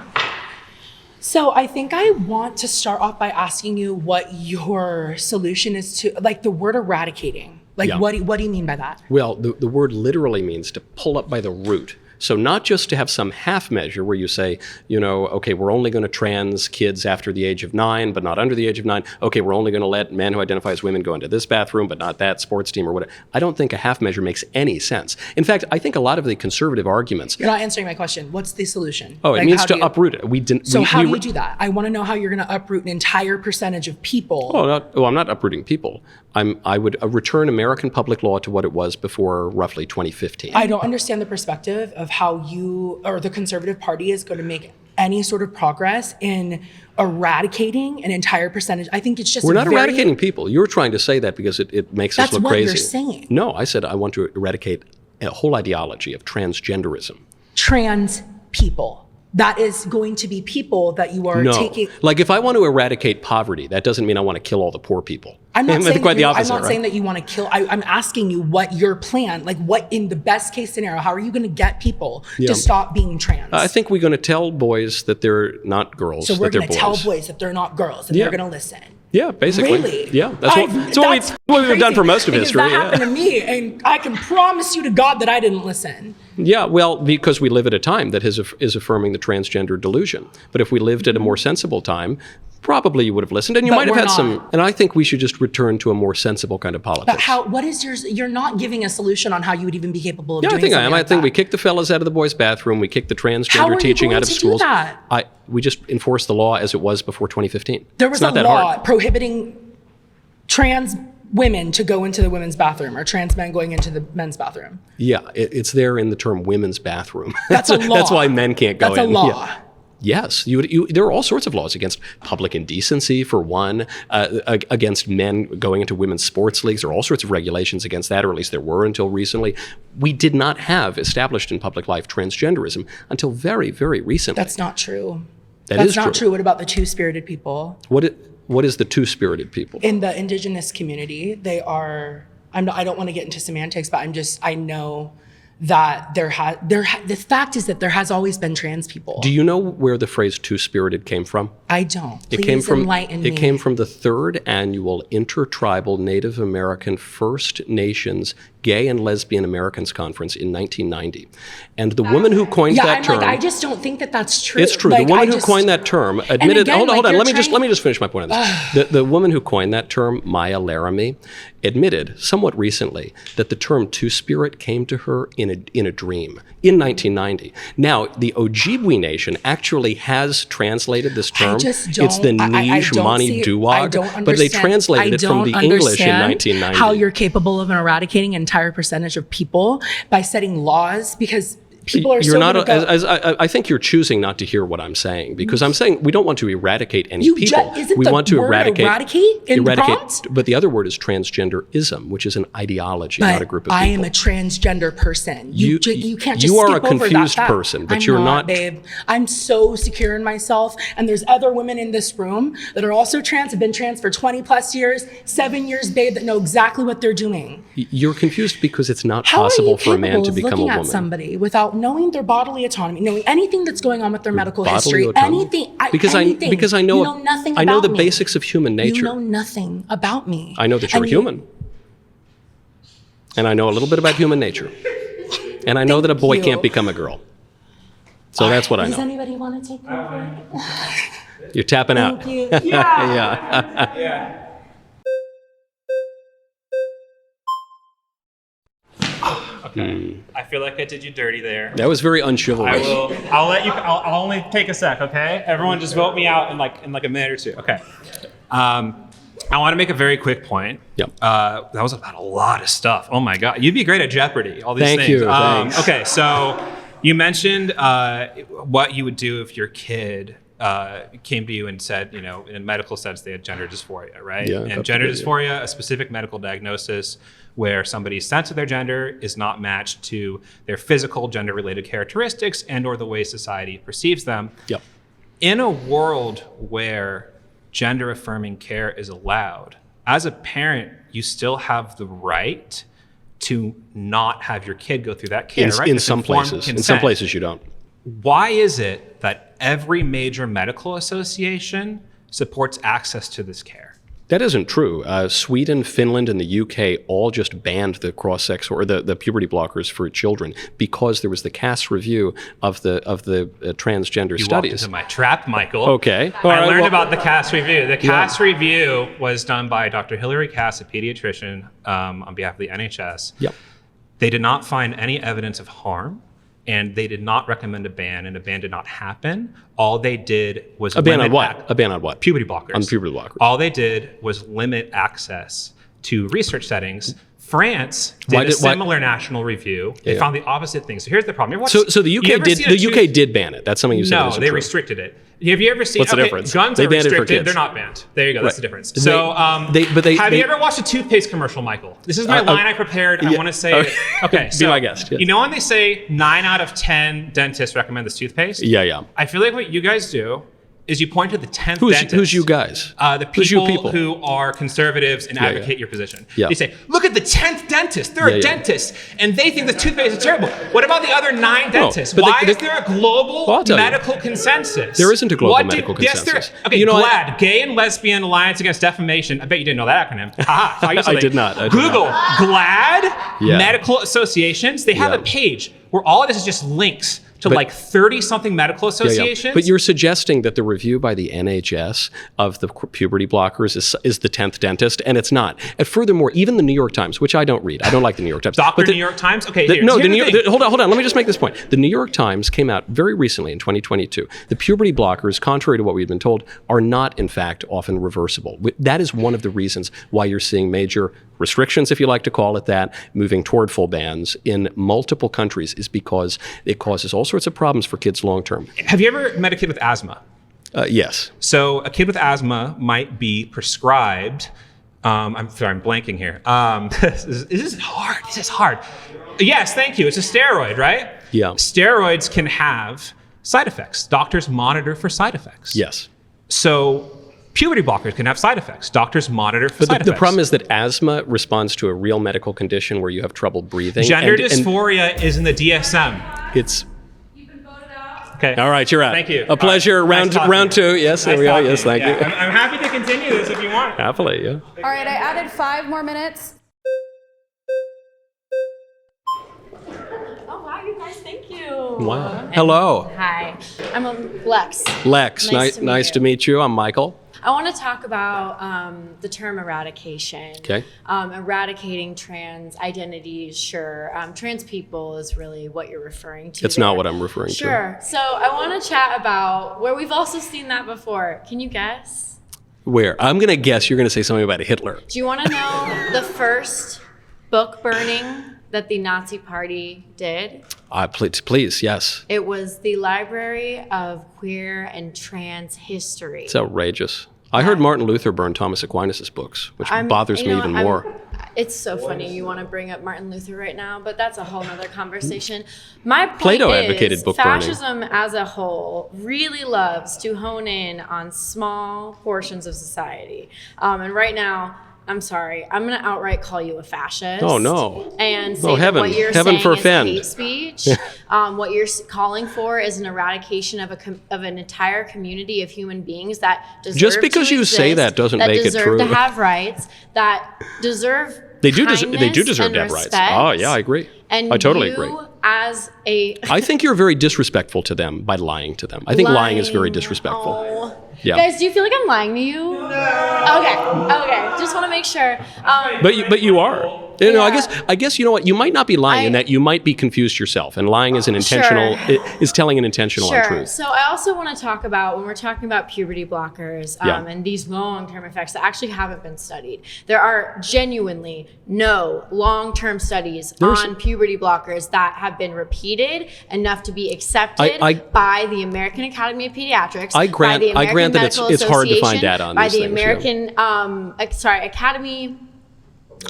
So I think I want to start off by asking you what your solution is to, like, the word eradicating. Like,
Yeah.
what do you mean by that?
Well, the word literally means to pull up by the root. So not just to have some half measure where you say, okay, we're only going to trans kids after the age of 9, but not under the age of 9. Okay, we're only going to let men who identify as women go into this bathroom, but not that sports team or whatever. I don't think a half measure makes any sense. In fact, I think a lot of the conservative arguments.
You're not answering my question. What's the solution?
Oh, it
Like,
means
how
to
do you-
uproot it. We didn't.
So how do
we,
you do that? I want to know how you're going to uproot an entire percentage of people.
I'm not uprooting people. I would return American public law to what it was before roughly 2015.
I don't understand the perspective of how you or the Conservative Party is going to make any sort of progress in eradicating an entire percentage. I think it's just
We're not
very-
eradicating people. You're trying to say that because it makes us
That's
look
what
crazy.
you're saying.
No, I said I want to eradicate a whole ideology of transgenderism.
trans people. That is going to be people that you are
No,
taking.
like if I want to eradicate poverty, that doesn't mean I want to kill all the poor people.
I'm not saying
quite the
you-
opposite.
I'm not
right?
saying that you want to kill. I'm asking you what your plan, like what in the best case scenario, how are you going to get people
Yeah.
to stop being trans?
I think we're going to tell boys that they're not girls,
so we're
that they're
going to
boys.
tell boys that they're not girls, and
Yeah.
they're going to listen.
Yeah, basically.
Really?
Yeah, that's what we've done for most of
because
history.
That
yeah.
happened to me, and I can promise you to God that I didn't listen.
Yeah, well, because we live at a time that is affirming the transgender delusion. But if we lived at a more sensible time, probably you would have listened, and you
But
might have
we're
had some.
not.
And I think we should just return to a more sensible kind of politics.
But how? What is yours? You're not giving a solution on how you would even be capable of
Yeah,
doing
I think I am.
something
I
like
think
that.
we kicked the fellas out of the boys' bathroom. We kicked the
How are
transgender
you
teaching
going
out of
to do
schools.
that?
We just enforced the law as it was before 2015.
There was
it's not
a
that
law
hard.
prohibiting trans women to go into the women's bathroom or trans men going into the men's bathroom.
Yeah, it's there in the term "women's bathroom."
That's a law.
That's why men can't go
That's
in.
a law.
Yeah. Yes, there are all sorts of laws against public indecency, for one, against men going into women's sports leagues. There are all sorts of regulations against that, or at least there were until recently. We did not have established in public life transgenderism until very, very recently.
That's not true.
That
That's
is
not
true.
true. What about the two-spirited people
What is the two-spirited people?
in the indigenous community? They are. I don't want to get into semantics, but I know that the fact is that there has always been trans people.
Do you know where the phrase two-spirited came from?
I don't. Please
It came from
enlighten me.
It came from the 3rd annual Intertribal Native American First Nations Gay and Lesbian Americans Conference in 1990. And the woman who coined
Yeah,
that
I'm
term,
like, I just don't think that that's true.
it's true.
Like,
The woman
I
who coined that term admitted.
again,
Hold on.
like,
Let
you're
me
trying-
just finish my point on this. The woman who coined that term, Maya Laramie, admitted somewhat recently that the term two-spirit came to her in a dream in 1990. Now, the Ojibwe Nation actually has translated this term.
I just
It's the
don't. I
Niche
don't
Mani
see- I
Duwag,
don't
but they
understand-
translated it from the English in
understand
1990.
How you're capable of eradicating an entire percentage of people by setting laws because people are
You're
so
not.
gonna go,
I think you're choosing not to hear what I'm saying because I'm saying we don't want to eradicate any people.
Isn't
we
the
want to
word
eradicate
in the prompt?
But the other word is transgenderism, which is an ideology, not a
But
group of people.
I am a transgender person. You can't just
you are
skip
a
over
confused
that fact.
person, but
I'm
you're not-
babe. I'm so secure in myself, and there's other women in this room that are also trans, have been trans for 20 plus years, 7 years, babe, that know exactly what they're doing.
You're confused because it's not
How
possible
are you
for a man
capable
to
of
become a
looking
woman.
at somebody without knowing their bodily autonomy, knowing anything that's going on with their medical
Bodily
history,
autonomy?
anything?
Because
anything.
I know
You know nothing
I know
about
the
me.
basics of human nature.
You know nothing about me.
I know that you're
And
human. and I know a little bit about human nature. And I know that a boy
you.
can't become a girl. So that's what I
Does
know.
anybody want to take over?
You're tapping out.
Thank you. Yeah.
Yeah.
I feel like I did you dirty there.
That was very unchivalrous.
I'll let you. I'll only take a sec, okay? Everyone, just vote me out in like a minute or two, okay? I want to make a very quick point.
Yep.
That was about a lot of stuff. Oh my God, you'd be great at Jeopardy. All these
Thank
things.
you, thanks.
Okay, so you mentioned what you would do if your kid came to you and said, in a medical sense, they had gender dysphoria, right?
Yeah,
and gender dysphoria, a specific medical diagnosis where somebody's sense of their gender is not matched to their physical gender-related characteristics and/or the way society perceives them.
Yep.
In a world where gender-affirming care is allowed, as a parent, you still have the right to not have your kid go through that care, right?
In
It's
some
informed
places. In
consent.
some places you don't.
Why is it that every major medical association supports access to this care?
That isn't true. Sweden, Finland, and the UK all just banned the cross-sex or the puberty blockers for children because there was the Cass review of the transgender
You
studies.
walked into my trap, Michael.
Okay. All
I
right,
learned
well-
about the Cass review. The Cass review was done by Dr. Hilary Cass, a pediatrician, on behalf of the NHS.
Yep.
They did not find any evidence of harm, and they did not recommend a ban, and a ban did not happen. All they did was
A ban on
limit
what? A ban on what?
puberty blockers.
On puberty blockers.
All they did was limit access to research settings. France
Why
did a
did- why-
similar national review. They
Yeah.
found the opposite thing. So here's the problem. You ever
So
watch-
the
you
UK
ever
did
seen a tooth-
did ban it. That's something you said.
No,
isn't
they
true.
restricted it. Have you ever seen?
What's the difference?
Guns
They
are
banned it for
restricted.
kids.
They're not banned. There you go. That's the difference.
They-
So, have
they-
you ever watched a toothpaste commercial, Michael? This is my line I prepared. I
yeah,
want to say.
okay.
Okay,
Be
so
my guest, yes.
You know when they say 9 out of 10 dentists recommend this toothpaste?
Yeah.
I feel like what you guys do is you point to the 10th
Who's
dentist.
you guys?
The
Who's you
people,
people?
who are conservatives and
Yeah,
advocate your position.
Yeah.
They say, look at the 10th dentist. They're a
Yeah.
dentist, and they think the toothpaste is terrible. What about the other 9 dentists?
but
Why
they-
is there a global
Well, I'll tell you.
medical consensus?
There isn't a global
What do-
medical
Yes, there.
consensus.
Okay,
You know,
GLAAD, Gay and Lesbian Alliance Against Defamation. I bet you didn't know that acronym. Haha, taught you
I
something.
did not. I did
Google GLAAD,
Yeah.
medical associations. They have
Yeah.
a page where all of this is just links to
But-
like 30-something medical
Yeah.
associations.
But you're suggesting that the review by the NHS of the puberty blockers is the 10th dentist, and it's not. And furthermore, even the New York Times, which I don't read. I don't like the New York Times.
Dr.
But
New York Times? Okay,
The,
here's
no,
the
the New York,
thing.
hold on. Let me just make this point. The New York Times came out very recently in 2022. The puberty blockers, contrary to what we've been told, are not, in fact, often reversible. That is one of the reasons why you're seeing major restrictions, if you like to call it that, moving toward full bans in multiple countries, is because it causes all sorts of problems for kids long term.
Have you ever met a kid with asthma?
Yes.
So a kid with asthma might be prescribed. I'm sorry, I'm blanking here. This is hard. This is hard. Yes, thank you. It's a steroid, right?
Yeah.
Steroids can have side effects. Doctors monitor for side effects.
Yes.
So puberty blockers can have side effects. Doctors monitor for
But
side
the
effects.
problem is that asthma responds to a real medical condition where you have trouble breathing.
Gender
and
dysphoria is in the DSM.
It's
Okay.
all right. You're out.
Thank you.
A pleasure.
All right. Nice talking
round
to you.
two. Yes, there
Nice
we go.
talking
Yes,
to
thank you.
Yeah, I'm happy to continue this if you want.
Happily, yeah.
All right, I added 5 more minutes.
Oh wow, you guys, thank you.
Wow. Hello,
Hi, I'm Lex.
Lex. Nice to meet you. I'm Michael.
I want to talk about the term eradication.
Okay.
Eradicating trans identities, sure. Trans people is really what you're referring to.
It's not
there.
what I'm referring to.
Sure. So I want to chat about where we've also seen that before. Can you guess?
Where? I'm going to guess you're going to say something about Hitler.
Do you want to know the first book burning that the Nazi Party did?
Please, yes.
It was the Library of Queer and Trans History.
It's outrageous. I heard Martin Luther burn Thomas Aquinas' books, which bothers me even more.
It's so funny you want to bring up Martin Luther right now, but that's a whole nother conversation. My point
Plato
is,
advocated book burning.
fascism as a whole really loves to hone in on small portions of society. And right now, I'm sorry, I'm going to outright call you a fascist.
Oh, no.
And say
Oh,
that
heaven.
what you're
Heaven
saying is
forfend.
hate speech. What you're calling for is an eradication of an entire community of human beings that deserve
Just because
to
you say
exist,
that doesn't make it
deserve
true.
to have rights, that deserve
They do
kindness
deserve
and
to have rights.
respect.
Oh, yeah, I agree.
And
I totally
you,
agree.
as a
I think you're very disrespectful to them by lying to them. I think lying is very disrespectful.
Oh.
Yeah.
Guys, do you feel like I'm lying to you? No. Okay. Just want to make sure.
But you are. You know,
Yeah.
I guess you know what, you might not be lying in that you might be confused yourself, and lying is an intentional is telling an intentional
Sure.
untruth.
So I also want to talk about when we're talking about puberty blockers
Yeah.
and these long-term effects that actually haven't been studied. There are genuinely no long-term studies on puberty blockers that have been repeated enough to be accepted by the American Academy of Pediatrics.
I grant-
by the
I grant that
American
it's
Medical
hard to find
Association,
data on
by
these
the
things, yeah.
American Academy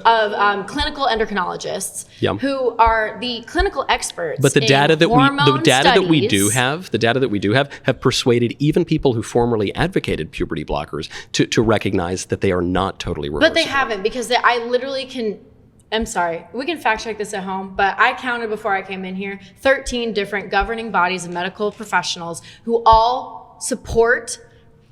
of clinical endocrinologists, who are the clinical experts.
But the
in
data that
hormone
the data that we do have persuaded even people who formerly advocated puberty blockers to recognize that they are not totally reversible.
But they haven't, because I literally can. I'm sorry, we can fact check this at home, but I counted before I came in here 13 different governing bodies of medical professionals who all support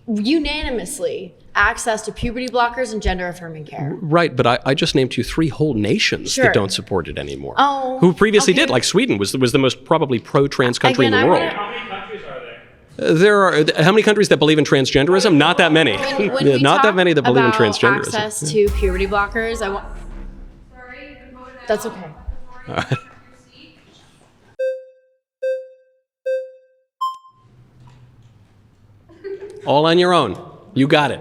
unanimously access to puberty blockers and gender affirming care.
Right, but I just named you 3 whole nations
Sure.
that don't support it anymore.
Oh,
who previously
okay.
did, like Sweden was the most probably pro-trans country in the
Again, I
world.
wanna-
How many countries are there?
There are how many countries that believe in transgenderism? Not that many.
When we
Not
talk
that many that believe in
about
transgenderism.
access to puberty blockers, I want. That's okay.
All on your own. You got it.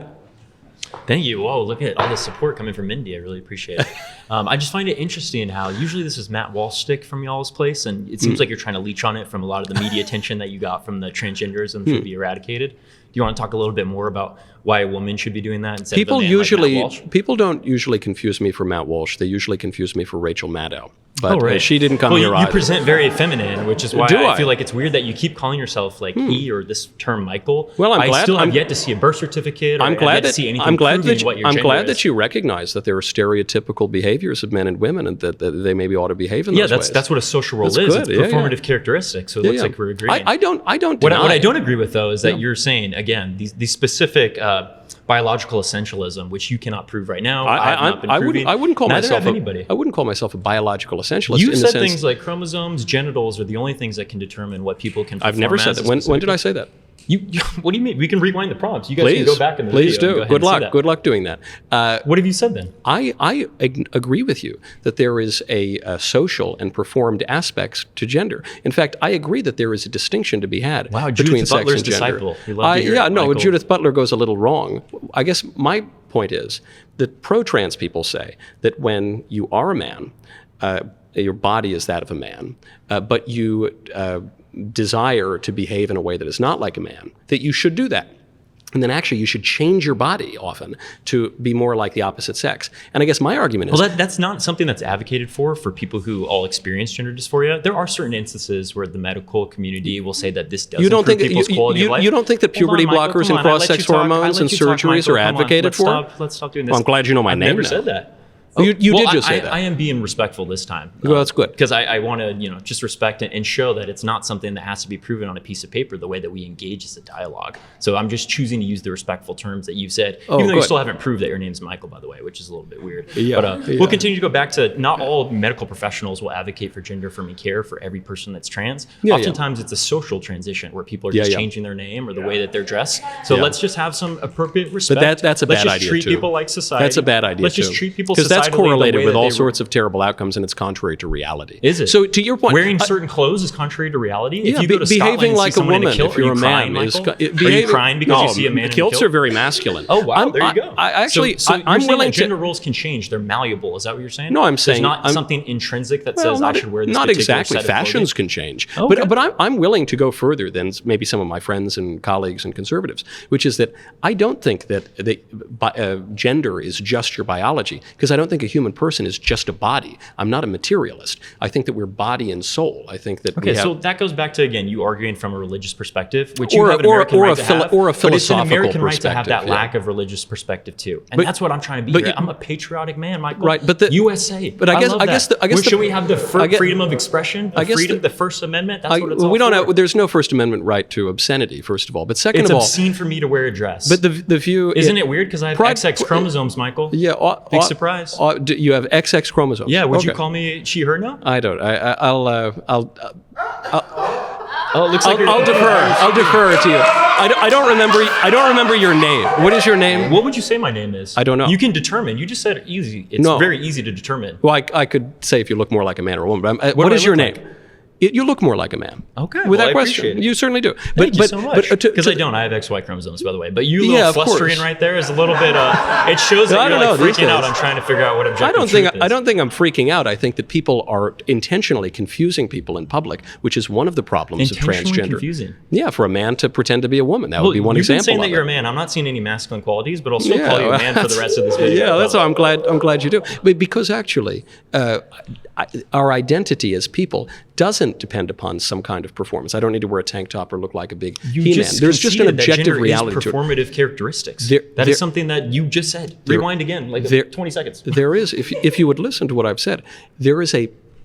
Thank you. Whoa, look at all the support coming from Indy. I really appreciate it. I just find it interesting how usually this is Matt Walsh stick from y'all's place, and it seems like you're trying to leech on it from a lot of the media attention that you got from the transgenderism should be eradicated. Do you want to talk a little bit more about why a woman should be doing that instead of a man like Matt Walsh?
People don't usually confuse me for Matt Walsh. They usually confuse me for Rachel Maddow. But
right.
she didn't come
well,
here
you
either.
present very feminine, which is why
Do
I
I?
feel like it's weird that you keep calling yourself like he or this term Michael.
Well, I'm
I
glad-
still have
I'm-
yet to see a birth certificate. Or
I'm
I've
glad
yet to
that
see anything
I'm glad
proving
that
what your
I'm
gender
glad
is.
that you recognize that there are stereotypical behaviors of men and women, and that they maybe ought to behave in those ways.
that's what a social role
That's
is.
good.
It's
Yeah,
performative
yeah.
characteristics. So it
Yeah,
looks
yeah.
like we're agreeing.
I don't
What
deny.
I don't agree with though is that you're saying again these specific biological essentialism, which you cannot prove right now. I have not been proving.
I wouldn't call
Neither
myself
have anybody.
I wouldn't call myself a biological essentialist.
You
in the
said
sense,
things like chromosomes, genitals are the only things that can determine what people can.
I've never
perform
said
as
that. When
specifically.
did I say that?
You, what do you mean? We can rewind the prompts. You guys
Please,
can go back in the
please
video and
do.
go ahead
Good
and say
luck.
that.
Good luck doing that.
What have you said then?
I agree with you that there is a social and performed aspects to gender. In fact, I agree that there is a distinction to be had
Wow,
between
Judith
sex
Butler's
and gender.
disciple. We love to hear
yeah,
it,
no,
Michael.
Judith Butler goes a little wrong. I guess my point is that pro-trans people say that when you are a man, your body is that of a man, but you desire to behave in a way that is not like a man, that you should do that. And then actually you should change your body often to be more like the opposite sex. And I guess my argument is...
Well, that's not something that's advocated for people who all experience gender dysphoria. There are certain instances where the medical community will say that this does
You don't
improve
think
people's quality of life.
you don't think that
Hold on,
puberty
Michael,
blockers
come
and
on, I let
cross-sex
you talk. I
hormones
let
and
you talk,
surgeries
Michael.
are
Come on,
advocated for?
Let's stop doing this.
Well, I'm glad you know my
I've
name
never
now.
said that.
You
Well,
did just say that.
I am being respectful this time.
Well, that's good.
Because I want to, just respect and show that it's not something that has to be proven on a piece of paper the way that we engage as a dialogue. So I'm just choosing to use the respectful terms that you've said,
Oh,
even though you
good.
still haven't proved that your name's Michael, by the way, which is a little bit weird.
Yeah,
But
yeah.
we'll continue to go back to not all medical professionals will advocate for gender affirming care for every person that's trans.
Yeah,
Oftentimes it's a social transition where people are
Yeah,
just
yeah.
changing their name or the way that they're dressed. So
Yeah.
let's just have some appropriate respect.
But that's a
Let's
bad
just
idea
treat
too.
people like society.
That's a bad idea
Let's
too.
just treat people
because that's
societally the
correlated
way
with
that
all
they
sorts of terrible outcomes, and it's contrary to reality.
Is it?
So to your point,
wearing certain clothes is contrary to reality.
Yeah,
if you go to Scotland
behaving
and
like
see
a
someone in
woman
a kilt,
if you're
are
a
you crying,
man is
Michael? Are you
behaving-
crying because you
No,
see a man in a
kilts
kilt?
are very masculine.
Oh wow, there you go.
I actually,
so
I'm
you're saying
willing
that
to.
gender roles can change. They're malleable. Is that what you're saying?
No, I'm
There's
saying
not
I'm-
something intrinsic that
Well,
says I should wear this
not
particular
exactly.
set of
Fashions
clothing?
can change,
Okay.
but I'm willing to go further than maybe some of my friends and colleagues and conservatives, which is that I don't think that gender is just your biology, because I don't think think a human person is just a body. I'm not a materialist. I think that we're body and soul. I think that
Okay,
we have,
so that goes back to, again, you arguing from a religious perspective, which
Or
you
a-
have an
or-
American
or a
right to
philo-
have,
or a
but it's an
philosophical
American right to have that
perspective, yeah.
lack of religious perspective too. And
But-
that's what I'm trying to be
but
here.
you-
I'm a patriotic man, Michael.
Right, but the-
USA.
but I guess-
love
I guess
that.
the- I guess
Well,
the-
should we have the
I guess-
freedom of expression,
I guess
freedom,
the-
the First Amendment? That's what it's
we
all
don't
for.
have, there's no First Amendment right to obscenity, first of all. But second
It's
of all,
obscene for me to wear a dress.
but the view
Isn't it weird? Because I have
Pride-
XX chromosomes, Michael.
Yeah,
Big surprise.
You have XX chromosomes.
Yeah, would you
Okay.
call me she, her now?
I don't. I'll
Oh, it looks like
I'll defer. I'll defer to you. I don't remember. I don't remember your name. What is your name?
What would you say my name is?
I don't know.
You can determine. You just said easy. It's
No.
very easy to determine.
Well, I could say if you look more like a man or a woman. But
What
what
do I
is your
look
name? You look more like a man.
Okay,
With
well,
that
I
question,
appreciate it.
you certainly do.
Thank you so much.
to-
Because I don't. I have XY chromosomes, by the way. But you little
Yeah, of
flustering
course.
right there is a little bit. It shows that
I
you're
don't
like
know, these
freaking out
days.
on trying to figure out what objective
I don't think
truth is.
I don't think I'm freaking out. I think that people are intentionally confusing people in public, which is one of the problems of
Intentionally
transgender.
confusing?
Yeah, for a man to pretend to be a woman, that
Well,
would be one
you've been
example
saying that
of
you're
it.
a man. I'm not seeing any masculine qualities, but I'll still call you a man for the rest of this video.
Yeah, that's why I'm glad you do. But because actually, our identity as people doesn't depend upon some kind of performance. I don't need to wear a tank top or look like a big
You
He-Man.
just
There's just an
conceded that
objective
gender
reality
is
to it.
performative characteristics.
There-
That
there-
is something that you just said.
There-
Rewind again, like
there-
20 seconds.
There is, if you would listen to what I've said, there is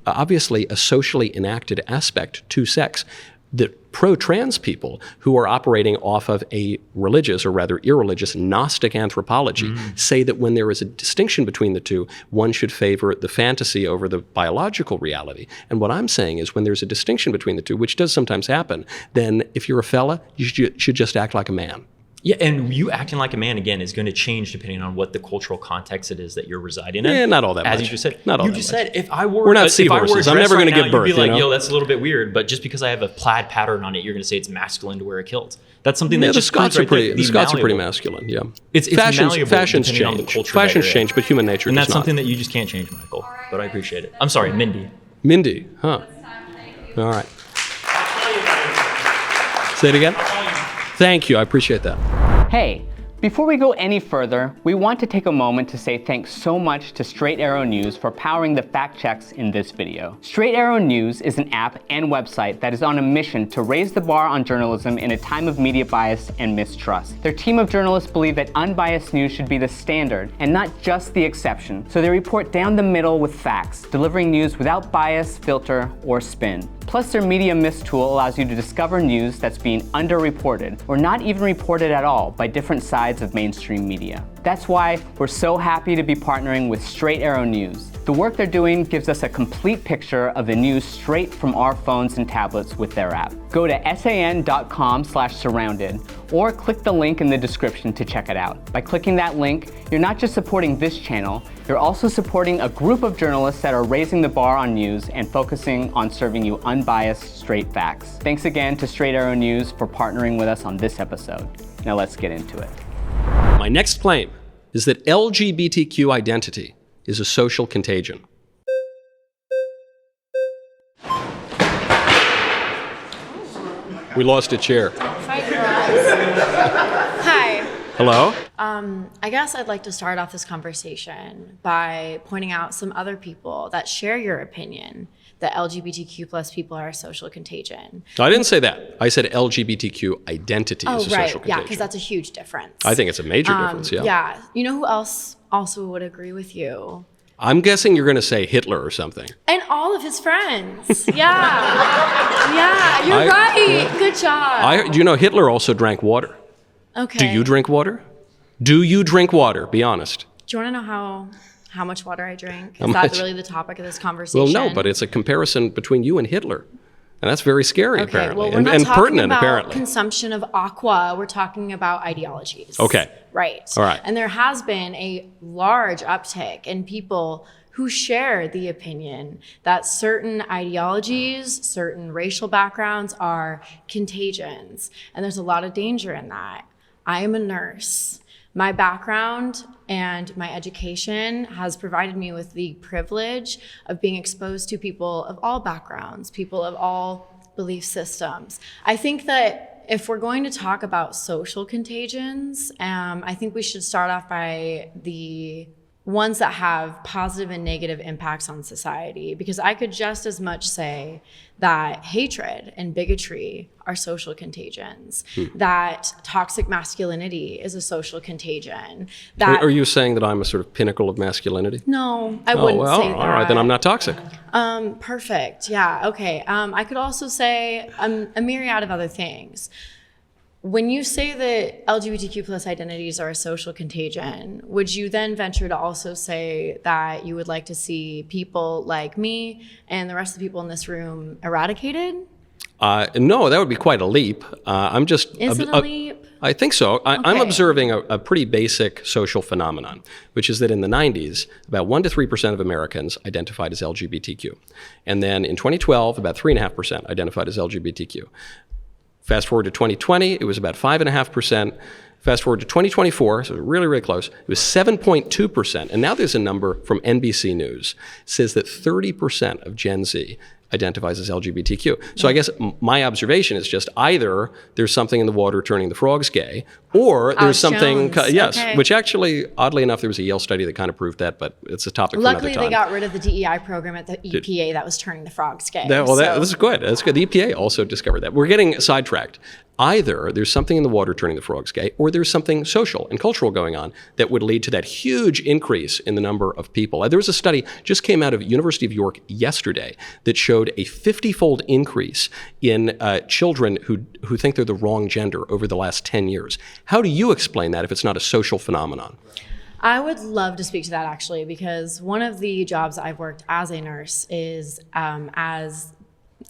obviously a socially enacted aspect to sex. The pro-trans people who are operating off of a religious, or rather irreligious, Gnostic anthropology say that when there is a distinction between the two, one should favor the fantasy over the biological reality. And what I'm saying is when there's a distinction between the two, which does sometimes happen, then if you're a fella, you should just act like a man.
Yeah, and you acting like a man again is going to change depending on what the cultural context it is that you're residing in.
Yeah, not all that
As
much.
you just said.
Not all
you
that
just
much.
said if I wore
We're not
if I wore a
seahorses. I'm
dress
never
right
gonna
now,
give birth,
You'd be like,
you know?
yo, that's a little bit weird. But just because I have a plaid pattern on it, you're going to say it's masculine to wear a kilt. That's something
Yeah,
that
the
just
Scots
proves
are
right
pretty.
there,
The
be
Scots are pretty
malleable.
masculine. Yeah.
It's malleable
fashions
depending on the
change.
culture that
Fashions
you're in.
change, but human nature
And
does
that's
not.
something that you just can't change, Michael. But I appreciate it. I'm sorry, Mindy.
Mindy, huh? All right. Say it again. Thank you. I appreciate that.
Hey, before we go any further, we want to take a moment to say thanks so much to Straight Arrow News for powering the fact checks in this video. Straight Arrow News is an app and website that is on a mission to raise the bar on journalism in a time of media bias and mistrust. Their team of journalists believe that unbiased news should be the standard and not just the exception, so they report down the middle with facts, delivering news without bias, filter, or spin. Plus, their Media Mist tool allows you to discover news that's being underreported or not even reported at all by different sides of mainstream media. That's why we're so happy to be partnering with Straight Arrow News. The work they're doing gives us a complete picture of the news straight from our phones and tablets with their app. Go to san.com/surrounded or click the link in the description to check it out. By clicking that link, you're not just supporting this channel, you're also supporting a group of journalists that are raising the bar on news and focusing on serving you unbiased, straight facts. Thanks again to Straight Arrow News for partnering with us on this episode. Now let's get into it.
My next claim is that LGBTQ identity is a social contagion. We lost a chair.
Hi.
Hello?
I guess I'd like to start off this conversation by pointing out some other people that share your opinion that LGBTQ plus people are a social contagion.
No, I didn't say that. I said LGBTQ identity is a social
Yeah,
contagion.
because that's a huge difference.
I think it's a major difference, yeah.
Yeah. You know who else also would agree with you?
I'm guessing you're going to say Hitler or something.
And all of his friends. Yeah. Yeah, you're right.
yeah.
Good job.
Do you know Hitler also drank water?
Okay.
Do you drink water? Do you drink water? Be honest.
Do you want to know how much water I drink?
How
Is that
much?
really the topic of this conversation?
Well, no, but it's a comparison between you and Hitler. And that's very scary,
Okay,
apparently.
well, we're
and
not
and
talking
pertinent,
about
apparently.
consumption of aqua. We're talking about ideologies.
Okay.
Right.
All right.
And there has been a large uptick in people who share the opinion that certain ideologies, certain racial backgrounds are contagions. And there's a lot of danger in that. I am a nurse. My background and my education has provided me with the privilege of being exposed to people of all backgrounds, people of all belief systems. I think that if we're going to talk about social contagions, I think we should start off by ones that have positive and negative impacts on society, because I could just as much say that hatred and bigotry are social contagions, that toxic masculinity is a social contagion. That
Are you saying that I'm a sort of pinnacle of masculinity?
No, I wouldn't say that.
All right, then I'm not toxic.
Perfect. Yeah. Okay. I could also say a myriad of other things. When you say that LGBTQ plus identities are a social contagion, would you then venture to also say that you would like to see people like me and the rest of the people in this room eradicated?
No, that would be quite a leap. I'm just.
Is it a leap?
I think so. I'm
Okay.
observing a pretty basic social phenomenon, which is that in the 90s, about 1 to 3% of Americans identified as LGBTQ. And then in 2012, about 3.5% identified as LGBTQ. Fast forward to 2020, it was about 5.5%. Fast forward to 2024, so really, really close, it was 7.2%. And now there's a number from NBC News, says that 30% of Gen Z identifies as LGBTQ. So I guess my observation is just either there's something in the water turning the frogs gay, or there's something,
Jones. Okay.
which actually, oddly enough, there was a Yale study that kind of proved that, but it's a topic for another
Luckily,
time.
they got rid of the DEI program at the EPA that was turning the frogs gay.
This is good. That's good. The EPA also discovered that. We're getting sidetracked. Either there's something in the water turning the frogs gay, or there's something social and cultural going on that would lead to that huge increase in the number of people. There was a study just came out of University of York yesterday that showed a 50-fold increase in children who think they're the wrong gender over the last 10 years. How do you explain that if it's not a social phenomenon?
I would love to speak to that actually, because one of the jobs I've worked as a nurse is as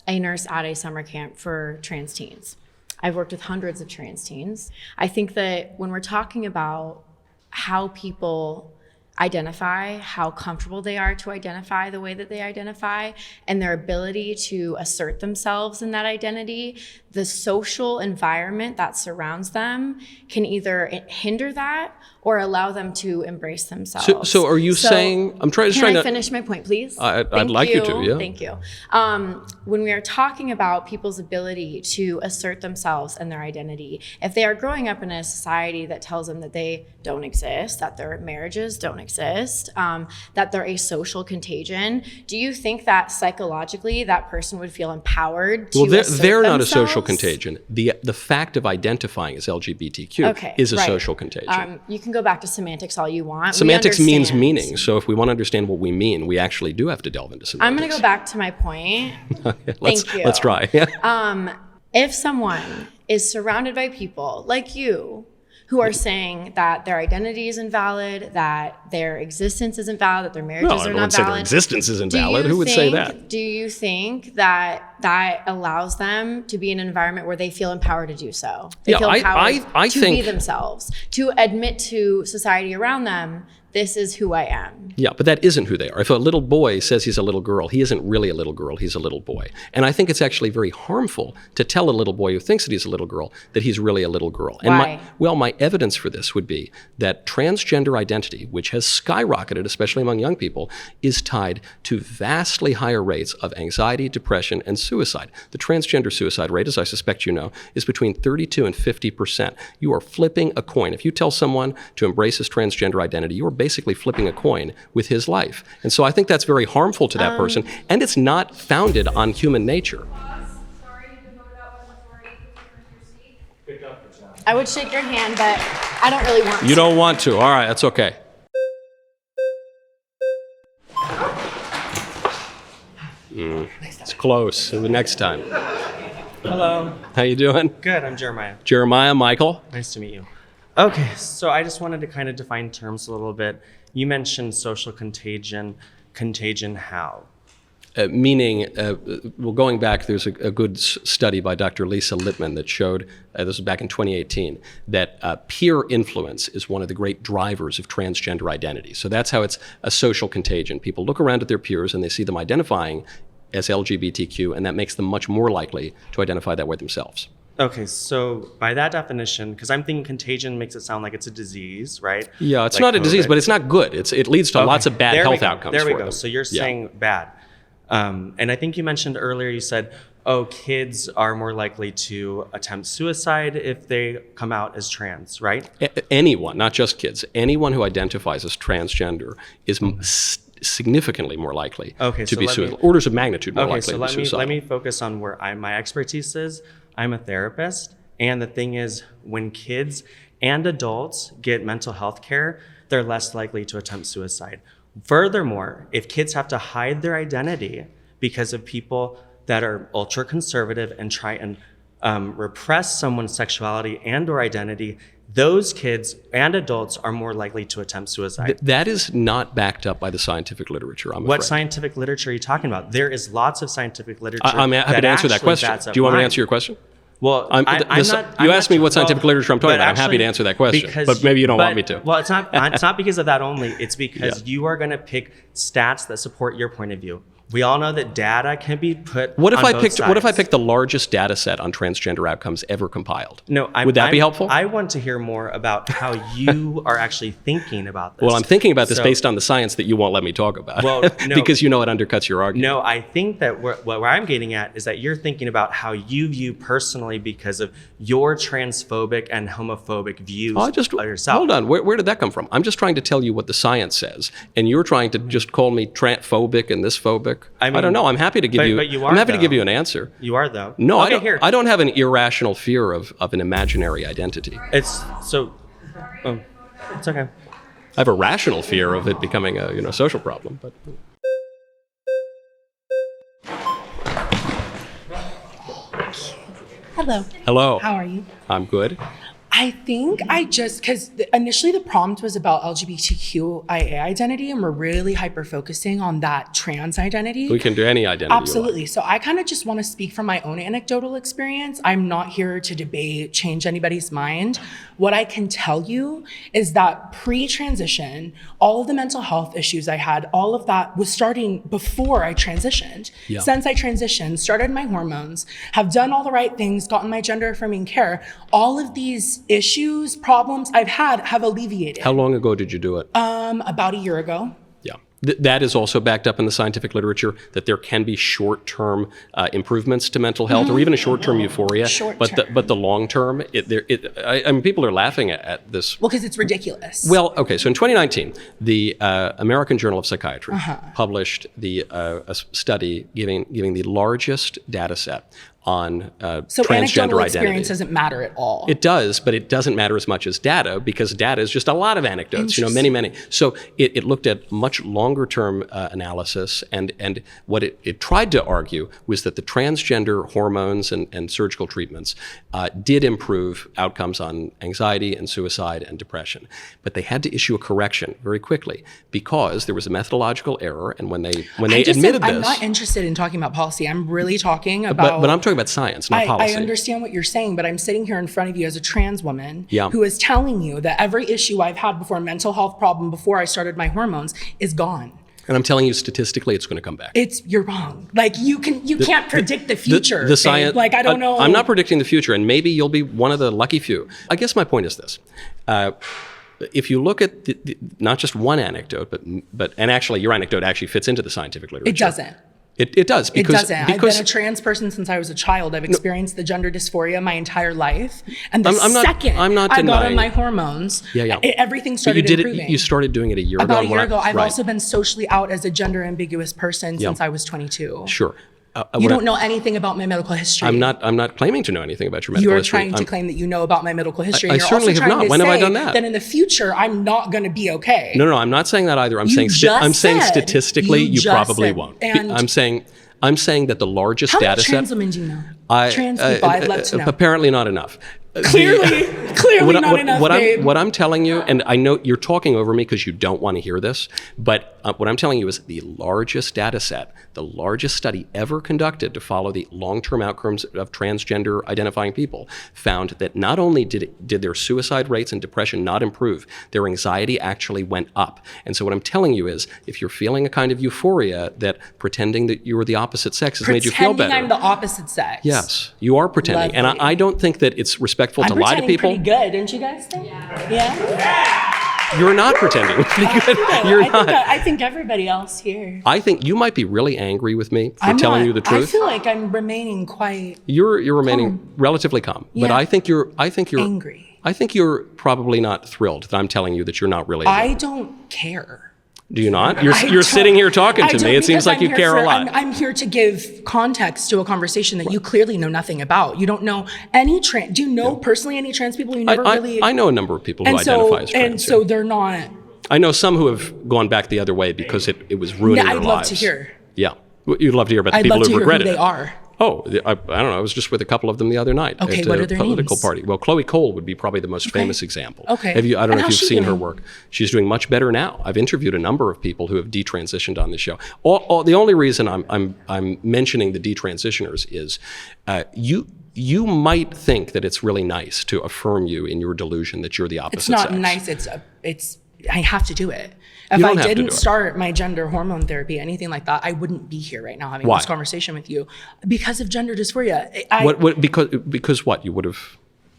a nurse at a summer camp for trans teens. I've worked with hundreds of trans teens. I think that when we're talking about how people identify, how comfortable they are to identify the way that they identify, and their ability to assert themselves in that identity, the social environment that surrounds them can either hinder that or allow them to embrace themselves.
So are you saying, I'm trying
Can
to
I finish my point, please?
I'd like you to, yeah.
Thank you. When we are talking about people's ability to assert themselves and their identity, if they are growing up in a society that tells them that they don't exist, that their marriages don't exist, that they're a social contagion, do you think that psychologically that person would feel empowered to assert
they're not a
themselves?
social contagion. The fact of identifying as LGBTQ is a social contagion.
You can go back to semantics all you want.
Semantics means
understand.
meaning. So if we want to understand what we mean, we actually do have to delve into semantics.
I'm going to go back to my point. Thank you.
Let's try.
If someone is surrounded by people like you who are saying that their identity is invalid, that their existence isn't valid, that their marriages
I
are
don't
not
say their
valid.
existence isn't valid. Who would say that?
Do you think that that allows them to be in an environment where they feel empowered to do so? They feel empowered
I
to
think
be themselves, to admit to society around them, this is who I am.
Yeah, but that isn't who they are. If a little boy says he's a little girl, he isn't really a little girl, he's a little boy. And I think it's actually very harmful to tell a little boy who thinks that he's a little girl that he's really a little girl.
Why?
And my evidence for this would be that transgender identity, which has skyrocketed, especially among young people, is tied to vastly higher rates of anxiety, depression, and suicide. The transgender suicide rate, as I suspect you know, is between 32 and 50%. You are flipping a coin. If you tell someone to embrace his transgender identity, you are basically flipping a coin with his life. And so I think that's very harmful to that person, and it's not founded on human nature.
I would shake your hand, but I don't really want to.
You don't want to. All right, that's okay. It's close. The next time.
Hello.
How you doing?
Good, I'm Jeremiah.
Jeremiah, Michael.
Nice to meet you. Okay, so I just wanted to kind of define terms a little bit. You mentioned social contagion. Contagion how?
Going back, there's a good study by Dr. Lisa Littman that showed, this was back in 2018, that peer influence is one of the great drivers of transgender identity. So that's how it's a social contagion. People look around at their peers and they see them identifying as LGBTQ, and that makes them much more likely to identify that way themselves.
Okay, so by that definition, because I'm thinking contagion makes it sound like it's a disease, right?
Yeah, it's
like
not a disease,
COVID.
but it's not good. It leads to lots of bad health outcomes
There we
for
go.
them.
So you're saying bad. And I think you mentioned earlier, you said oh, kids are more likely to attempt suicide if they come out as trans, right?
Anyone, not just kids, anyone who identifies as transgender is significantly more likely to be suicidal. Orders of magnitude more likely to be suicidal.
Let me focus on where my expertise is. I'm a therapist, and the thing is, when kids and adults get mental health care, they're less likely to attempt suicide. Furthermore, if kids have to hide their identity because of people that are ultra conservative and try and repress someone's sexuality and or identity, those kids and adults are more likely to attempt suicide.
That is not backed up by the scientific literature, I'm afraid.
What scientific literature are you talking about? There is lots of scientific literature.
I'm happy to answer that question. Do you want me to answer your question?
Well,
you asked me what scientific literature I'm talking about. I'm happy to answer that question, but maybe you don't want me to.
Well, it's not because of that only. It's because you are going to pick stats that support your point of view. We all know that data can be put
What if
on
I
both
picked
sides.
What if I picked the largest data set on transgender outcomes ever compiled?
No,
would that be helpful?
I want to hear more about how you are actually thinking about this.
Well, I'm thinking about this based on the science that you won't let me talk about.
Well, no,
because you know it undercuts your argument.
No, I think that where I'm getting at is that you're thinking about how you view personally because of your transphobic and homophobic views of yourself.
Hold on. Where did that come from? I'm just trying to tell you what the science says, and you're trying to just call me transphobic and this phobic. I don't know. I'm happy to give you. I'm happy to give you an answer.
You are though.
No,
okay,
I don't have an irrational fear of an imaginary identity.
It's so. It's okay.
I have a rational fear of it becoming a social problem, but.
Hello.
Hello.
How are you?
I'm good.
I think because initially the prompt was about LGBTQIA identity, and we're really hyper focusing on that trans identity.
We can do any identity.
Absolutely. So I kind of just want to speak from my own anecdotal experience. I'm not here to debate, change anybody's mind. What I can tell you is that pre-transition, all of the mental health issues I had, all of that was starting before I transitioned.
Yeah.
Since I transitioned, started my hormones, have done all the right things, gotten my gender affirming care, all of these issues, problems I've had have alleviated.
How long ago did you do it?
About a year ago.
Yeah. That is also backed up in the scientific literature, that there can be short-term improvements to mental health, or even a short-term euphoria. But the long-term, I mean, people are laughing at this.
Well, because it's ridiculous.
Well, okay. So in 2019, the American Journal of Psychiatry published a study giving the largest data set on
so
transgender
anecdotal
identity.
experience doesn't matter at all.
It does, but it doesn't matter as much as data, because data is just a lot of anecdotes, many. So it looked at much longer term analysis, and what it tried to argue was that the transgender hormones and surgical treatments did improve outcomes on anxiety and suicide and depression. But they had to issue a correction very quickly because there was a methodological error, and when they admitted this.
I'm not interested in talking about policy. I'm really talking about.
But I'm talking about science, not policy.
I understand what you're saying, but I'm sitting here in front of you as a trans woman
Yeah.
who is telling you that every issue I've had before, mental health problem before I started my hormones, is gone.
And I'm telling you, statistically, it's going to come back.
You're wrong. Like you can't predict the future.
The science.
Like I don't know.
I'm not predicting the future, and maybe you'll be one of the lucky few. I guess my point is this. If you look at not just one anecdote, but actually your anecdote actually fits into the scientific literature.
It doesn't.
It does.
It doesn't. I've been a trans person since I was a child. I've experienced the gender dysphoria my entire life. And the second I got on my hormones, everything started improving.
You started doing it a year ago.
About a year ago. I've also been socially out as a gender ambiguous person since I was 22.
Sure.
You don't know anything about my medical history.
I'm not claiming to know anything about your medical history.
You're trying to claim that you know about my medical history.
I certainly have not. When have I done that?
Then in the future, I'm not going to be okay.
No, I'm not saying that either. I'm saying statistically, you probably won't. I'm saying that the largest
data set.
How
many trans women do you know? Trans people, I'd love to know.
Apparently not enough.
Clearly not enough, babe.
What I'm telling you, and I know you're talking over me because you don't want to hear this, but what I'm telling you is the largest data set, the largest study ever conducted to follow the long-term outcomes of transgender identifying people, found that not only did their suicide rates and depression not improve, their anxiety actually went up. And so what I'm telling you is, if you're feeling a kind of euphoria that pretending that you're the opposite sex has made you feel better.
Pretending I'm the opposite sex.
Yes, you are pretending. And I don't think that it's respectful to lie to people.
I'm pretending pretty good, don't you guys think? Yeah?
You're not pretending. You're not.
I think everybody else here.
I think you might be really angry with me for telling you the truth.
I feel like I'm remaining quite.
You're remaining relatively calm, but
Yeah.
I think you're
Angry.
I think you're probably not thrilled that I'm telling you that you're not really.
I don't care.
Do you not?
I
You're
don't-
sitting here talking
I
to
don't,
me. It seems
because
like
I'm
you
here
care a lot.
I'm here to give context to a conversation that you clearly know nothing about. You don't know any trans. Do you know personally any trans people? You never really.
I know a number of people who identify as trans.
And so they're not.
I know some who have gone back the other way because it was ruining
Yeah,
their
I'd
lives.
love to hear.
Yeah. You'd love to hear about the
I'd
people
love to
who
hear who
regretted
they
it.
are.
Oh, I don't know. I was just with a couple of them the other night
Okay,
at
what
a
are their
political
names?
party. Well, Chloe Cole would be probably the most famous example.
Okay.
I don't
And
know if
how's
you've
she
seen her
doing?
work. She's doing much better now. I've interviewed a number of people who have detransitioned on this show. The only reason I'm mentioning the detransitioners is you might think that it's really nice to affirm you in your delusion that you're the opposite
It's not
sex.
nice. It's. I have to do it. If
You
I
don't have to do
didn't
it.
start my gender hormone therapy, anything like that, I wouldn't be here right now having
Why?
this conversation with you because of gender dysphoria.
Because what? You would have.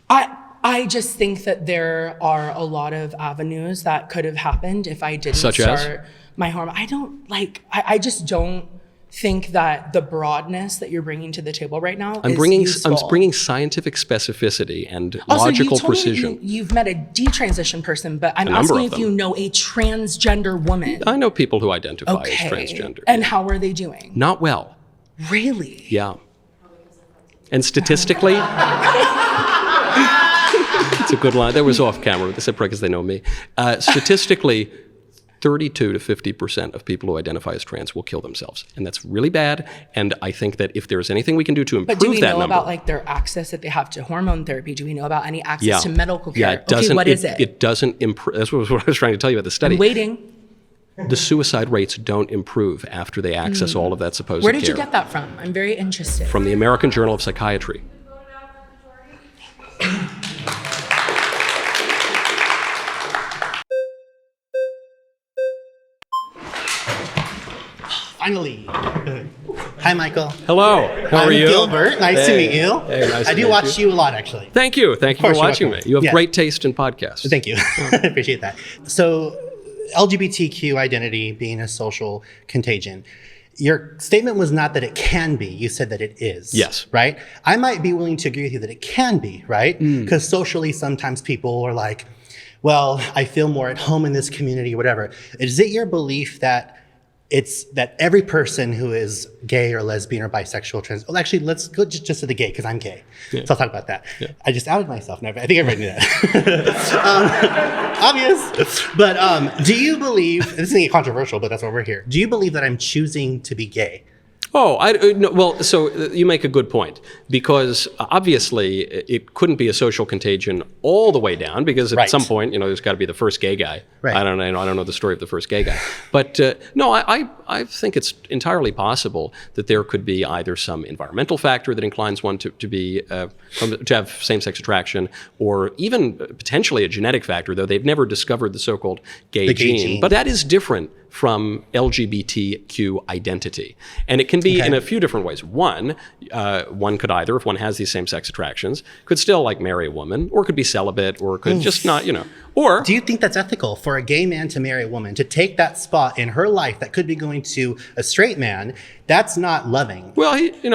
I just think that there are a lot of avenues that could have happened if I didn't
Such as?
start my hormone. I just don't think that the broadness that you're bringing to the table right now
I'm
is
bringing
useful.
scientific specificity and
Also,
logical
you told
precision.
Me you've met a detransition person, but I'm
A number
asking
of
if you
them.
know a transgender woman.
I know people who identify
Okay.
as transgender.
And how are they doing?
Not well.
Really?
Yeah. And statistically, it's a good line. That was off camera. They said probably because they know me. Statistically, 32 to 50% of people who identify as trans will kill themselves, and that's really bad. And I think that if there's anything we can do to improve
But do we
that
know
number,
about like their access that they have to hormone therapy? Do we know about any access
yeah,
to medical care?
yeah, it doesn't.
Okay, what is it?
It doesn't improve. That's what I was trying to tell you about the study.
I'm waiting.
The suicide rates don't improve after they access all of that supposed
Where did
care.
you get that from? I'm very interested.
From the American Journal of Psychiatry.
Finally. Hi, Michael.
Hello. How are
I'm
you?
Gilbert. Nice to meet you.
Hey, nice
I
to
do
meet
watch you a lot, actually.
Thank you. Thank you for
Of course, you're
watching me.
welcome.
You have
Yeah.
great taste in podcasts.
Thank you. I appreciate that. So, LGBTQ identity being a social contagion. Your statement was not that it can be. You said that it is.
Yes.
Right? I might be willing to agree with you that it can be, right?
Mm.
Because socially, sometimes people are like, well, I feel more at home in this community, whatever. Is it your belief that it's that every person who is gay or lesbian or bisexual, trans, well, actually, let's go just to the gay, because I'm gay.
Yeah.
So I'll talk about that. Yeah. I just outed myself. I think everybody knew that. Obvious. But do you believe, this isn't controversial, but that's why we're here. Do you believe that I'm choosing to be gay?
Oh, no, well, so you make a good point, because obviously it couldn't be a social contagion all the way down, because at some point, there's got to be the first gay guy.
Right.
I don't know the story of the first gay guy, but no, I think it's entirely possible that there could be either some environmental factor that inclines one to have same-sex attraction, or even potentially a genetic factor, though they've never discovered the so-called gay gene. But that is different from LGBTQ identity. And it can be in a few different ways. One could either, if one has these same-sex attractions, could still marry a woman, or could be celibate, or could just not, or...
Do you think that's ethical for a gay man to marry a woman, to take that spot in her life that could be going to a straight man? That's not loving.
Well,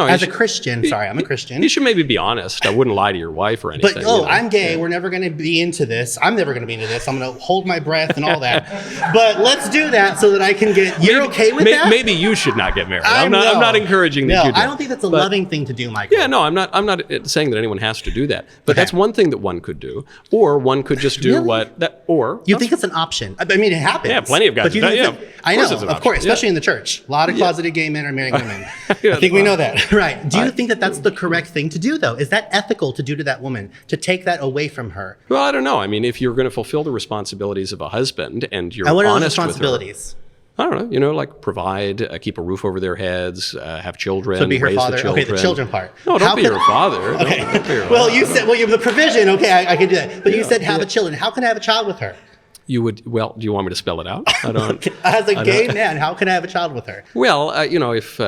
as a Christian, sorry, I'm a Christian.
You should maybe be honest. I wouldn't lie to your wife or anything.
But, I'm gay. We're never going to be into this. I'm never going to be into this. I'm going to hold my breath and all that. But let's do that so that I can get, you're okay with that?
Maybe you should not get married. I'm not encouraging that you do.
I don't think that's a loving thing to do, Michael.
Yeah, no, I'm not saying that anyone has to do that. But that's one thing that one could do. Or one could just do
You think it's an option? I mean, it happens.
Yeah, plenty of guys do that. Yeah,
I know, of course, especially in the church. A lot of closeted gay men are marrying women. I think we know that. Right. Do you think that that's the correct thing to do, though? Is that ethical to do to that woman, to take that away from her?
Well, I don't know. I mean, if you're going to fulfill the responsibilities of a husband and you're
what are those
honest with her,
responsibilities?
I don't know, provide, keep a roof over their heads, have children,
So be her
raise
father.
the children.
Okay, the children part.
No, don't be her father.
Okay.
Don't be her
Well,
father.
you said, you have the provision. Okay, I can do that. But you said have a children. How can I have a child with her?
You would, do you want me to spell it out? I don't.
As a gay man, how can I have a child with her?
Well, if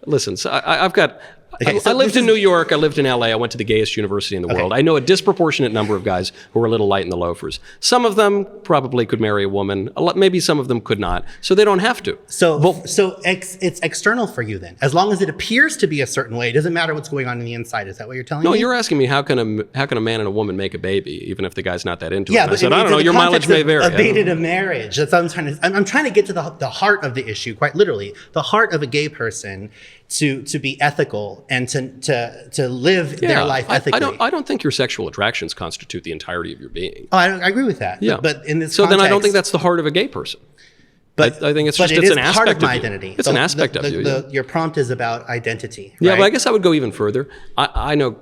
listen, so I've got
Okay,
I lived in New York. I lived in LA. I went to the gayest university in the world. I know a disproportionate number of guys who are a little light in the loafers. Some of them probably could marry a woman. Maybe some of them could not. So they don't have to.
It's external for you then. As long as it appears to be a certain way, it doesn't matter what's going on the inside. Is that what you're telling me?
No, you're asking me how can a man and a woman make a baby, even if the guy's not that into it?
Yeah,
And I
but
said, I don't know. Your mileage may vary.
Of dating a marriage. That's what I'm trying to get to the heart of the issue, quite literally, the heart of a gay person to be ethical and to live their life ethically.
I don't think your sexual attractions constitute the entirety of your being.
Oh, I agree with that.
Yeah.
But in this
so
context,
then I don't think that's the heart of a gay person. But I think it's just it's an aspect
part of my
you.
identity.
It's an aspect of you.
Your prompt is about identity.
Yeah,
right?
but I guess I would go even further. I know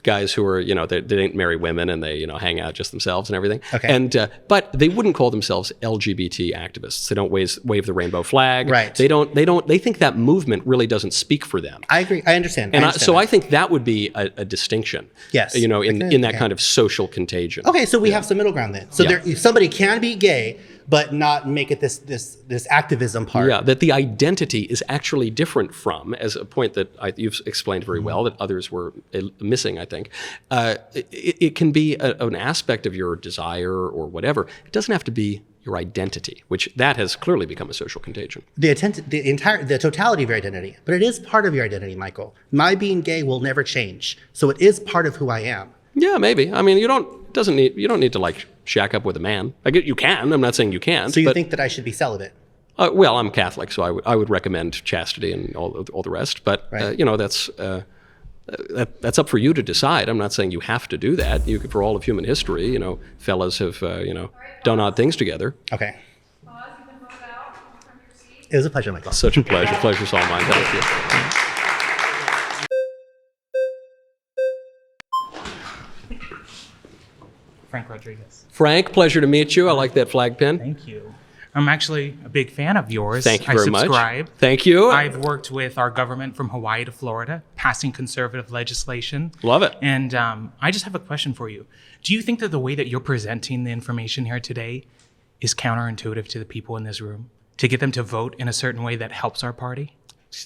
guys who are, they didn't marry women and they, hang out just themselves and everything.
Okay.
And but they wouldn't call themselves LGBT activists. They don't wave the rainbow flag.
Right.
They think that movement really doesn't speak for them.
I agree. I understand.
And I think that would be a distinction.
Yes.
In that kind of social contagion.
Okay, so we have some middle ground then. So somebody can be gay, but not make it this activism part.
Yeah, that the identity is actually different from, as a point that you've explained very well, that others were missing, I think. It can be an aspect of your desire or whatever. It doesn't have to be your identity, which that has clearly become a social contagion.
The totality of your identity, but it is part of your identity, Michael. My being gay will never change, so it is part of who I am.
Yeah, maybe. I mean, you don't need to like shack up with a man. You can. I'm not saying you can't.
So you think that I should be celibate?
Well, I'm Catholic, so I would recommend chastity and all the rest. But
right.
That's up for you to decide. I'm not saying you have to do that. For all of human history, fellas have done odd things together.
Okay. It was a pleasure, Michael.
Such a pleasure. Pleasure's all mine. Thank you.
Frank Rodriguez.
Frank, pleasure to meet you. I like that flag pin.
Thank you. I'm actually a big fan of yours.
Thank you very much.
I subscribe.
Thank you.
I've worked with our government from Hawaii to Florida, passing conservative legislation.
Love it.
And I just have a question for you. Do you think that the way that you're presenting the information here today is counterintuitive to the people in this room? To get them to vote in a certain way that helps our party?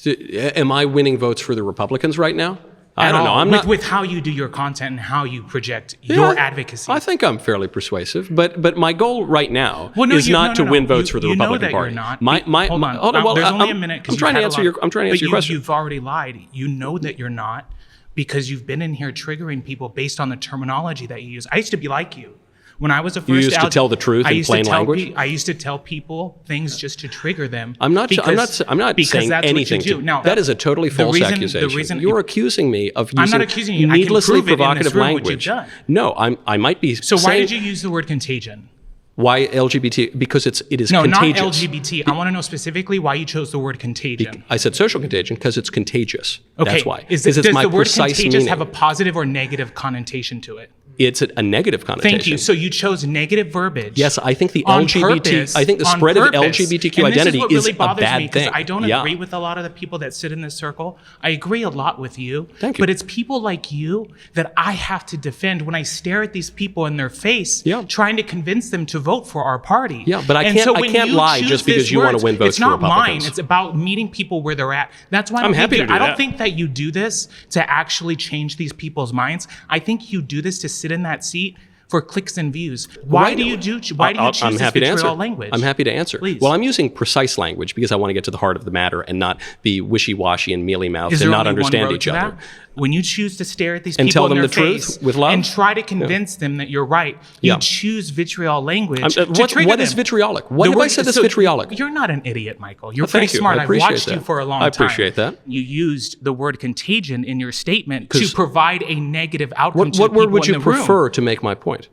Am I winning votes for the Republicans right now? I don't know. I'm not
with how you do your content and how you project your advocacy.
I think I'm fairly persuasive, but my goal right now is not to win votes for the Republican Party.
You're not.
Hold
on.
Well,
there's only a minute.
I'm trying to answer your question.
You've already lied. You know that you're not because you've been in here triggering people based on the terminology that you use. I used to be like you. When I was a first,
you used to tell the truth in plain language.
I used to tell people things just to trigger them.
I'm not saying anything.
Now,
that is a totally false accusation. You're accusing me of using
I'm not accusing you.
needlessly
I can prove
provocative
it in this room,
language.
what you've done.
No, I might be.
So why did you use the word contagion?
Why LGBT? Because it is
no,
contagious.
Not LGBT. I want to know specifically why you chose the word contagion.
I said social contagion because it's contagious.
Okay.
That's why.
Does
the
word
precise
contagious
meaning.
have a positive or negative connotation to it?
It's a negative connotation.
Thank you. So you chose negative verbiage.
Yes, I think the
LGBT.
I think the spread of LGBTQ identity is a bad thing.
I don't agree with a lot of the people that sit in this circle. I agree a lot with you.
Thank you.
But it's people like you that I have to defend when I stare at these people in their face, trying to convince them to vote for our party.
Yeah, but I can't lie just because you want to win votes for Republicans.
It's not mine. It's about meeting people where they're at. That's why
I'm happy to do that.
I don't think that you do this to actually change these people's minds. I think you do this to sit in that seat for clicks and views. Why do you choose this vitriol language?
I'm happy to answer.
Please.
Well, I'm using precise language because I want to get to the heart of the matter and not be wishy-washy and mealy-mouthed and not understand each other.
When you choose to stare at these
and
people
tell them
in their
the
face
truth with love
and try to convince them that you're right, you choose vitriol language to trigger
what
them.
is vitriolic? What have I said that's vitriolic?
You're not an idiot, Michael. You're
Thank
pretty
you.
smart.
I
I've watched
that.
you for a long time.
I appreciate that.
You used the word contagion in your statement to provide a negative outcome to the
what
people
word would
in
you
the room.
prefer to make my point?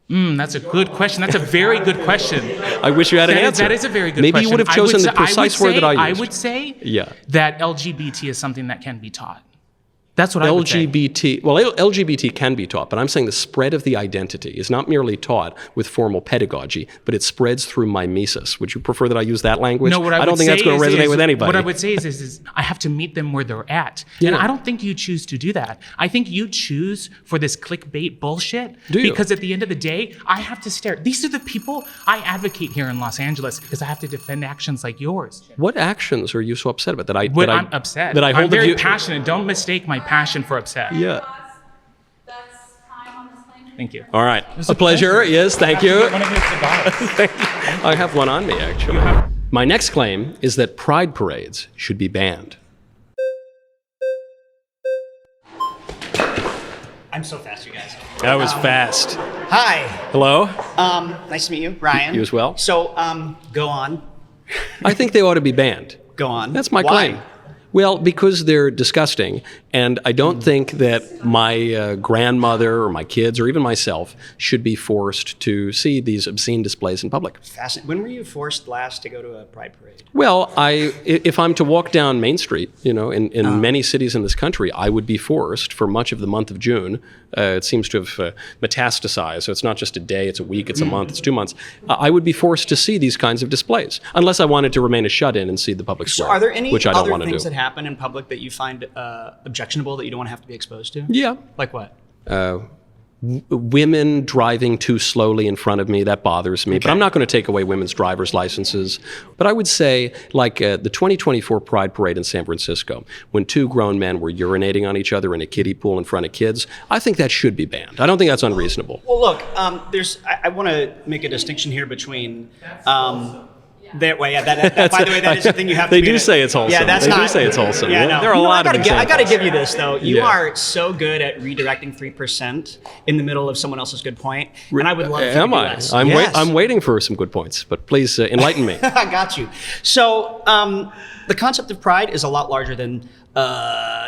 That's a good question. That's a very good question.
I wish you had an answer.
That is a very good
question.
question.
Maybe you would have chosen the precise word that I used.
I would say that LGBT is something that can be taught. That's what I would say.
LGBT, well, LGBT can be taught, but I'm saying the spread of the identity is not merely taught with formal pedagogy, but it spreads through mimesis. Would you prefer that I use that language?
No, what I
don't
would
think that's
say
going to resonate
is,
with anybody.
What I would say is I have to meet them where they're at.
Yeah.
And I don't think you choose to do that. I think you choose for this clickbait bullshit.
Do you?
Because at the end of the day, I have to stare. These are the people I advocate here in Los Angeles because I have to defend actions like yours.
What actions are you so upset about that
I'm upset.
That I hold
I'm very
the view.
passionate. Don't mistake my passion for upset.
Yeah.
Thank you.
All right.
was
A
a
pleasure.
pleasure.
Yes, thank you.
One of your cigars.
Thank you. I have one on me, actually. My next claim is that pride parades should be banned.
I'm so fast, you guys.
That was fast.
Hi.
Hello?
Nice to meet you, Ryan.
You as well.
So, go on.
I think they ought to be banned.
Go on.
That's my
Why?
claim. Well, because they're disgusting, and I don't think that my grandmother or my kids or even myself should be forced to see these obscene displays in public.
Fascinating. When were you forced last to go to a pride parade?
Well, if I'm to walk down Main Street, in many cities in this country, I would be forced for much of the month of June. It seems to have metastasized, so it's not just a day, it's a week, it's a month, it's 2 months. I would be forced to see these kinds of displays, unless I wanted to remain a shut-in and see the public square,
So, are there any
which I don't
other
want to
things
do.
that happen in public that you find objectionable that you don't want to have to be exposed to?
Yeah.
Like what?
Women driving too slowly in front of me, that bothers me. But I'm not going to take away women's driver's licenses. But I would say, like the 2024 Pride Parade in San Francisco, when 2 grown men were urinating on each other in a kiddie pool in front of kids, I think that should be banned. I don't think that's unreasonable.
Well, look, I want to make a distinction here between. That way, yeah. By the way, that is the thing you have to.
They
be
do
in it.
say it's wholesome.
Yeah, that's
they
not.
do say it's wholesome.
Yeah, no.
There are a lot of
I
examples.
got to give you this though. You
Yeah.
are so good at redirecting 3% in the middle of someone else's good point, and I would love.
Am
to do
I?
less.
I'm,
Yes.
I'm waiting for some good points, but please enlighten me.
I got you. So the concept of pride is a lot larger than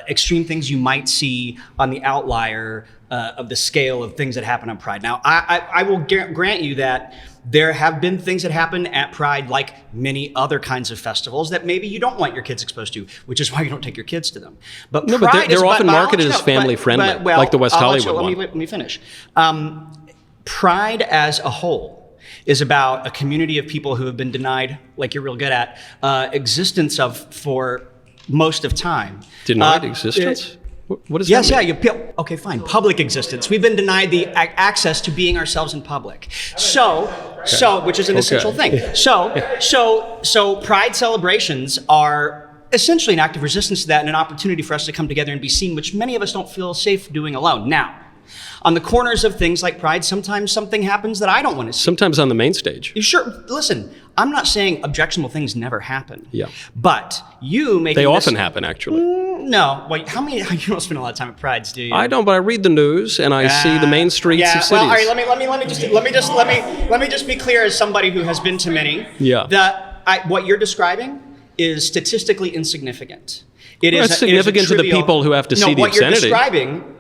extreme things you might see on the outlier of the scale of things that happen on Pride. Now, I will grant you that there have been things that happen at Pride, like many other kinds of festivals, that maybe you don't want your kids exposed to, which is why you don't take your kids to them. But
No, but
Pride
they're
is,
often
but I'll
marketed
let you
as
know,
family friendly,
well,
like the West
I'll let you-
Hollywood one.
Let me finish. Pride as a whole is about a community of people who have been denied, like you're real good at, existence of for most of time.
Denied existence? What does
Yes,
that
yeah.
mean?
Okay, fine. Public existence. We've been denied the access to being ourselves in public. So, which is an essential thing. So, Pride celebrations are essentially an act of resistance to that and an opportunity for us to come together and be seen, which many of us don't feel safe doing alone. Now, on the corners of things like Pride, sometimes something happens that I don't want to see.
Sometimes on the main stage.
Sure. Listen, I'm not saying objectionable things never happen.
Yeah.
But you make
They often happen, actually.
No. Wait, how many? You don't spend a lot of time at Prides, do you?
I don't, but I read the news and I see the main streets
yeah,
of cities.
well, all right. Let me just be clear as somebody who has been to many.
Yeah.
What you're describing is statistically insignificant. It
Well,
is
it's
it is a
significant to the
trivial-
people who have to see the
what you're
obscenity.
describing.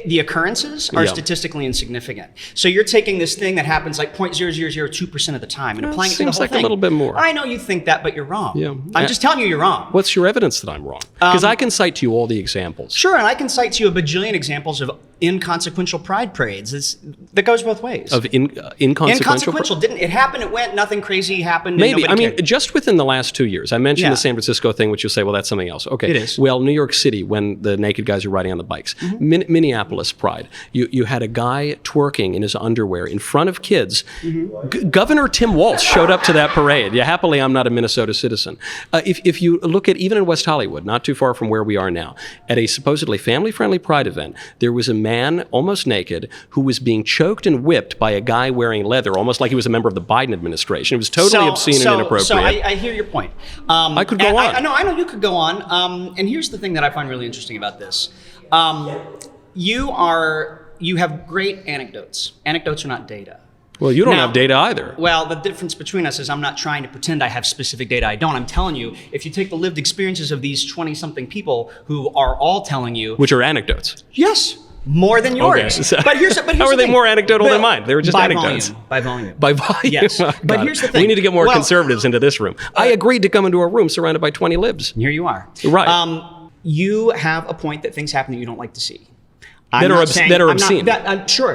The occurrences are
Yeah.
statistically insignificant. So you're taking this thing that happens like 0.0002% of the time and
Well,
applying it to the
seems
whole
like a
thing.
little bit more.
I know you think that, but you're wrong.
Yeah.
I'm just telling you you're wrong.
What's your evidence that I'm wrong? Because I can cite to you all the examples.
Sure, and I can cite to you a bajillion examples of inconsequential pride parades. That goes both ways.
Of inconsequential?
Inconsequential. Didn't it happen? It went. Nothing crazy happened. and
Maybe.
nobody
I mean,
cared.
just within the last 2 years, I mentioned
Yeah.
the San Francisco thing, which you'll say, well, that's something else. Okay.
It is.
Well, New York City, when the naked guys are riding on the bikes.
Mm-hmm.
Minneapolis Pride. You had a guy twerking in his underwear in front of kids.
Mm-hmm.
Governor Tim Walz showed up to that parade. Yeah, happily, I'm not a Minnesota citizen. If you look at, even in West Hollywood, not too far from where we are now, at a supposedly family-friendly Pride event, there was a man, almost naked, who was being choked and whipped by a guy wearing leather, almost like he was a member of the Biden administration. It was totally obscene and inappropriate.
So I hear your point.
I could go on.
I know you could go on. And here's the thing that I find really interesting about this. You have great anecdotes. Anecdotes are not data.
Well, you don't
Now-
have data either.
Well, the difference between us is I'm not trying to pretend I have specific data. I don't. I'm telling you, if you take the lived experiences of these 20-something people who are all telling you,
Which are anecdotes.
yes, more than yours.
Okay, so-
But here's
How
the
are they
thing.
more anecdotal than
But-
mine? They were just
by
anecdotes.
Volume, by volume.
By volume.
Yes.
Got
But
it.
here's the thing.
We need to get more
Well,
conservatives into this room. I agreed to come into a room surrounded by 20 libs.
Here you are.
Right.
you have a point that things happen that you don't like to see.
That are obscene.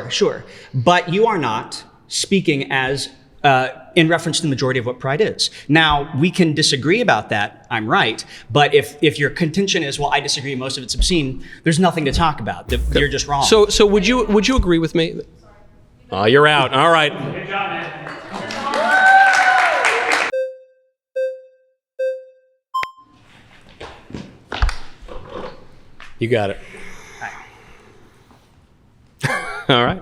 Sure. But you are not speaking as in reference to the majority of what Pride is. Now, we can disagree about that, I'm right, but if your contention is, well, I disagree, most of it's obscene, there's nothing to talk about. You're just wrong.
So would you agree with me? Oh, you're out. All right.
Good job, man.
You got it. All right.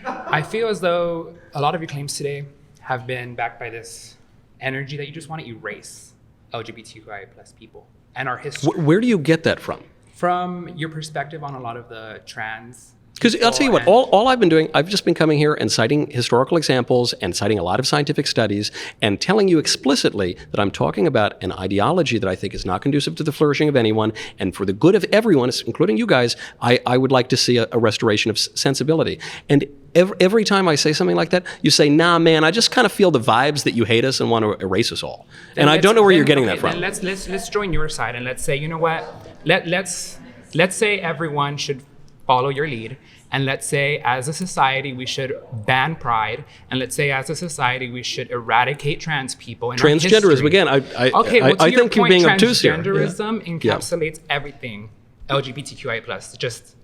I feel as though a lot of your claims today have been backed by this energy that you just want to erase LGBTQIA plus people and our history.
Where do you get that from?
From your perspective on a lot of the trans.
Because I'll tell you what, all I've been doing, I've just been coming here and citing historical examples and citing a lot of scientific studies and telling you explicitly that I'm talking about an ideology that I think is not conducive to the flourishing of anyone, and for the good of everyone, including you guys, I would like to see a restoration of sensibility. And every time I say something like that, you say, nah, man, I just kind of feel the vibes that you hate us and want to erase us all. And I don't know where you're getting that from.
Then let's join your side and let's say, you know what, let's say everyone should follow your lead, and let's say as a society we should ban Pride, and let's say as a society we should eradicate trans people. In
Transgenderism, again, I think you're being obtuse here.
Transgenderism encapsulates everything LGBTQIA+, just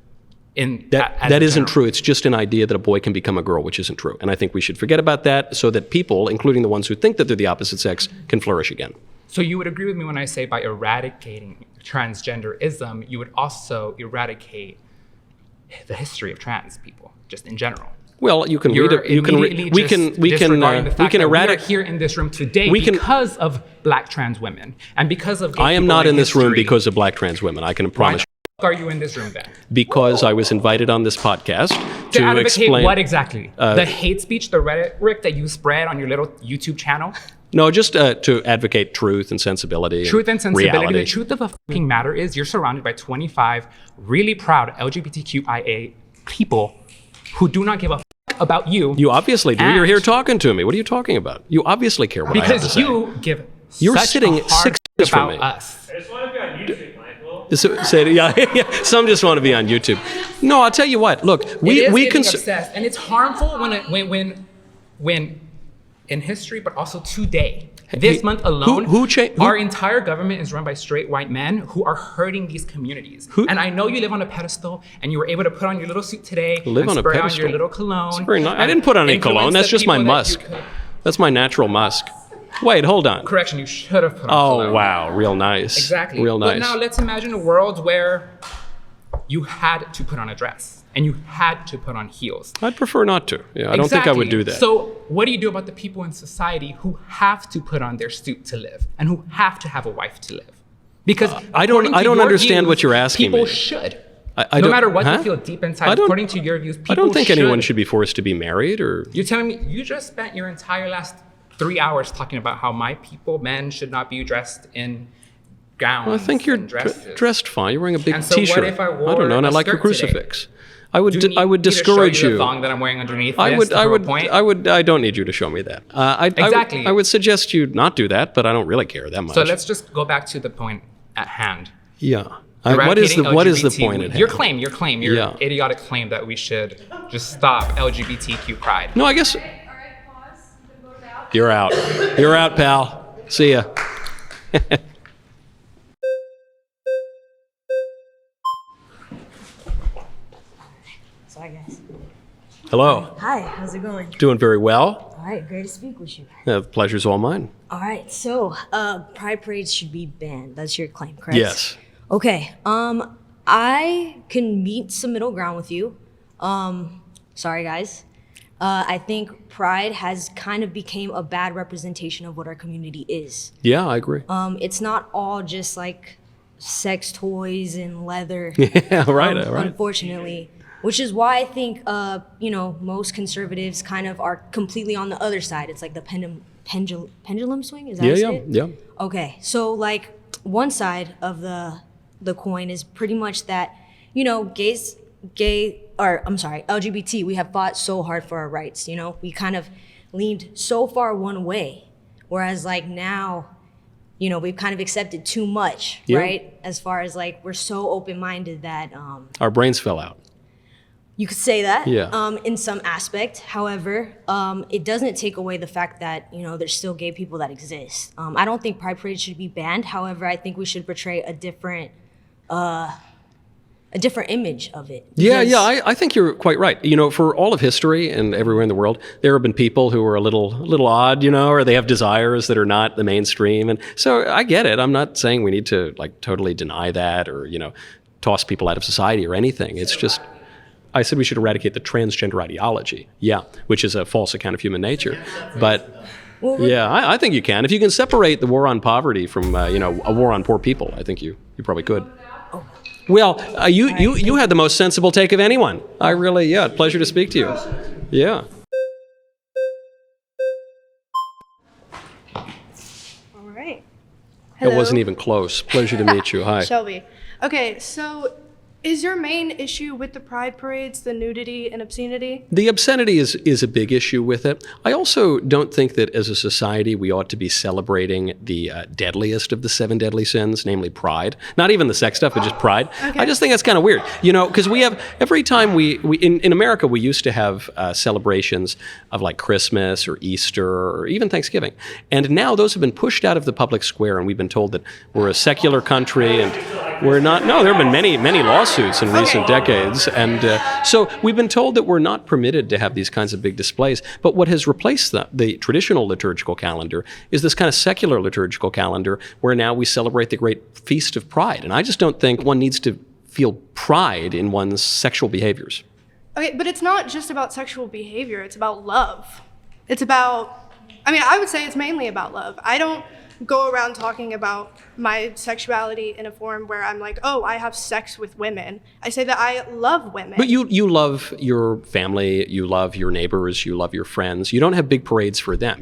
in
that isn't true. It's just an idea that a boy can become a girl, which isn't true. And I think we should forget about that so that people, including the ones who think that they're the opposite sex, can flourish again.
So you would agree with me when I say by eradicating transgenderism, you would also eradicate the history of trans people, just in general.
Well, you can read it. We can eradicate.
Here in this room today because of Black trans women and because of.
I am not in this room because of Black trans women. I can promise.
Why are you in this room then?
Because I was invited on this podcast to
advocate
explain
what exactly? The hate speech, the rhetoric that you spread on your little YouTube channel.
No, just to advocate truth and sensibility.
Truth and sensibility.
Reality.
The truth of the fucking matter is you're surrounded by 25 really proud LGBTQIA people who do not give a fuck about you.
You obviously do. You're here talking to me. What are you talking about? You obviously care what I have to say.
Because you give
You're
such
sitting
a hard
6 feet from me.
us.
I just want to be on YouTube, Michael.
Yeah, some just want to be on YouTube. No, I'll tell you what. Look, we can.
Obsessed, and it's harmful when in history, but also today. This month alone, our entire government is run by straight white men who are hurting these communities. And I know you live on a pedestal, and you were able to put on your little suit today and spray on your little cologne.
It's very nice. I didn't put on any cologne. That's just my musk. That's my natural musk. Wait, hold on.
Correction, you should have put on cologne.
Oh, wow. Real nice.
Exactly.
Real nice.
But now let's imagine a world where you had to put on a dress. And you had to put on heels.
I'd prefer not to. Yeah, I don't think I would do that.
So what do you do about the people in society who have to put on their suit to live and who have to have a wife to live? Because
I don't understand what you're asking
people
me.
should.
No
matter what they feel deep inside, according to your views, people
I don't think anyone should be forced to be married or.
You're telling me you just spent your entire last 3 hours talking about how my people, men, should not be dressed in gowns.
Well, I think you're dressed fine. You're wearing a big
and so
T-shirt.
What if I wore
don't know, and I like your crucifix. I would discourage you.
The thong that I'm wearing underneath
I
this
would. I don't need you to show me that.
Exactly.
I would suggest you not do that, but I don't really care that much.
So let's just go back to the point at hand.
Yeah. What is the point at hand?
Your idiotic claim that we should just stop LGBTQ pride.
No, I guess. You're out. You're out, pal. See ya. Hello.
Hi, how's it going?
Doing very well.
All right, great to speak with you.
The pleasure's all mine.
All right, so pride parades should be banned. That's your claim, correct?
Yes.
Okay. I can meet some middle ground with you. Sorry, guys. I think pride has kind of became a bad representation of what our community is.
Yeah, I agree.
It's not all just like sex toys and leather.
Yeah, right.
Unfortunately. Which is why I think, most conservatives kind of are completely on the other side. It's like the pendulum swing. Is that how you say it?
Yeah.
Okay, so like one side of the coin is pretty much that, LGBT, we have fought so hard for our rights. We kind of leaned so far one way, whereas like now, we've kind of accepted too much,
Yeah.
right? As far as like we're so open-minded that
Our brains fell out.
you could say that
Yeah.
in some aspect. However, it doesn't take away the fact that, there's still gay people that exist. I don't think Pride Parade should be banned. However, I think we should portray a different image of it.
Yeah,
Because-
yeah, I think you're quite right. For all of history and everywhere in the world, there have been people who are a little odd, or they have desires that are not the mainstream. And so I get it. I'm not saying we need to like totally deny that or, toss people out of society or anything. It's just, I said we should eradicate the transgender ideology. Yeah, which is a false account of human nature. But yeah, I think you can. If you can separate the war on poverty from, a war on poor people, I think you probably could. Well, you had the most sensible take of anyone. Pleasure to speak to you. Yeah.
All right.
It wasn't even close. Pleasure to meet you. Hi.
Shelby. Okay, so is your main issue with the pride parades the nudity and obscenity?
The obscenity is a big issue with it. I also don't think that as a society we ought to be celebrating the deadliest of the 7 deadly sins, namely pride. Not even the sex stuff, but just pride.
Okay.
I just think that's kind of weird, because we have, every time we in America, we used to have celebrations of like Christmas or Easter or even Thanksgiving. And now those have been pushed out of the public square and we've been told that we're a secular country and we're not. No, there have been many lawsuits in recent decades. And so we've been told that we're not permitted to have these kinds of big displays. But what has replaced the traditional liturgical calendar is this kind of secular liturgical calendar where now we celebrate the great feast of pride. And I just don't think one needs to feel pride in one's sexual behaviors.
Okay, but it's not just about sexual behavior, it's about love. It's about, I would say it's mainly about love. I don't go around talking about my sexuality in a form where I'm like, oh, I have sex with women. I say that I love women.
But you love your family, you love your neighbors, you love your friends. You don't have big parades for them.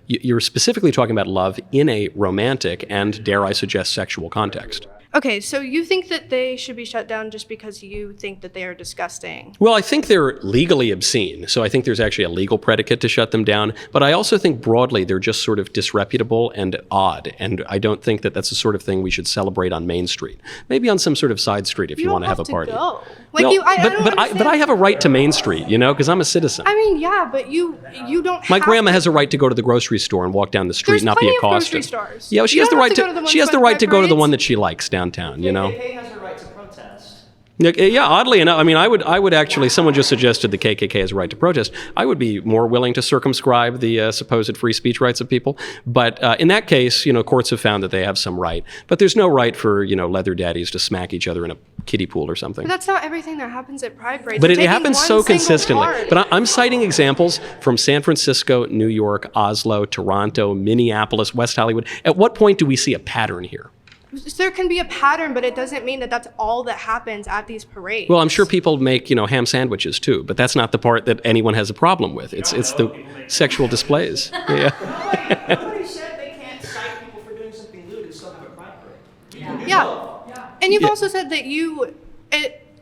You're specifically talking about love in a romantic and, dare I suggest, sexual context.
Okay, so you think that they should be shut down just because you think that they are disgusting?
Well, I think they're legally obscene, so I think there's actually a legal predicate to shut them down. But I also think broadly they're just sort of disreputable and odd, and I don't think that that's the sort of thing we should celebrate on Main Street. Maybe on some sort of side street if you want to have a party.
Go.
Well, but I have a right to Main Street, because I'm a citizen.
Yeah, but you don't.
My grandma has a right to go to the grocery store and walk down the street and not be
plenty of
accosted.
grocery stores.
Yeah, well, she
You
has the
don't
right
have to go to the ones
she has
by
the
the
right to go to the
parades.
one that she likes downtown.
KKK has a right to protest.
Yeah, oddly enough, I would actually. Someone just suggested the KKK has a right to protest. I would be more willing to circumscribe the supposed free speech rights of people. But in that case, courts have found that they have some right. But there's no right for leather daddies to smack each other in a kiddie pool or something.
But that's not everything that happens at pride parades.
But
You're
it
taking
happens
one
so
single
consistently.
part.
But I'm citing examples from San Francisco, New York, Oslo, Toronto, Minneapolis, West Hollywood. At what point do we see a pattern here?
There can be a pattern, but it doesn't mean that that's all that happens at these parades.
Well, I'm sure people make, ham sandwiches too, but that's not the part that anyone has a problem with. It's the sexual displays. Yeah.
Nobody said they can't cite people for doing something lewd and still have a pride parade.
Yeah. And you've also said that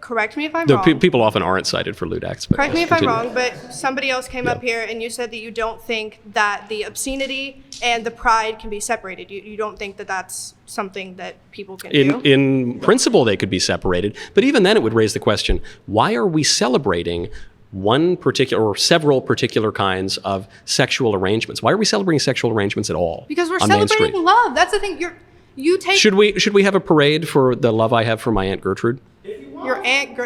correct me if I'm
The
wrong.
people often aren't cited for lewd acts. But
Correct me
yes,
if I'm
continue.
wrong, but somebody else came up here and you said that you don't think that the obscenity and the pride can be separated. You don't think that that's something that people can do?
In principle, they could be separated, but even then it would raise the question, why are we celebrating one particular or several particular kinds of sexual arrangements? Why are we celebrating sexual arrangements at all?
Because we're
on Main Street?
celebrating love. That's the thing. You take
Should we have a parade for the love I have for my Aunt Gertrude?
your Aunt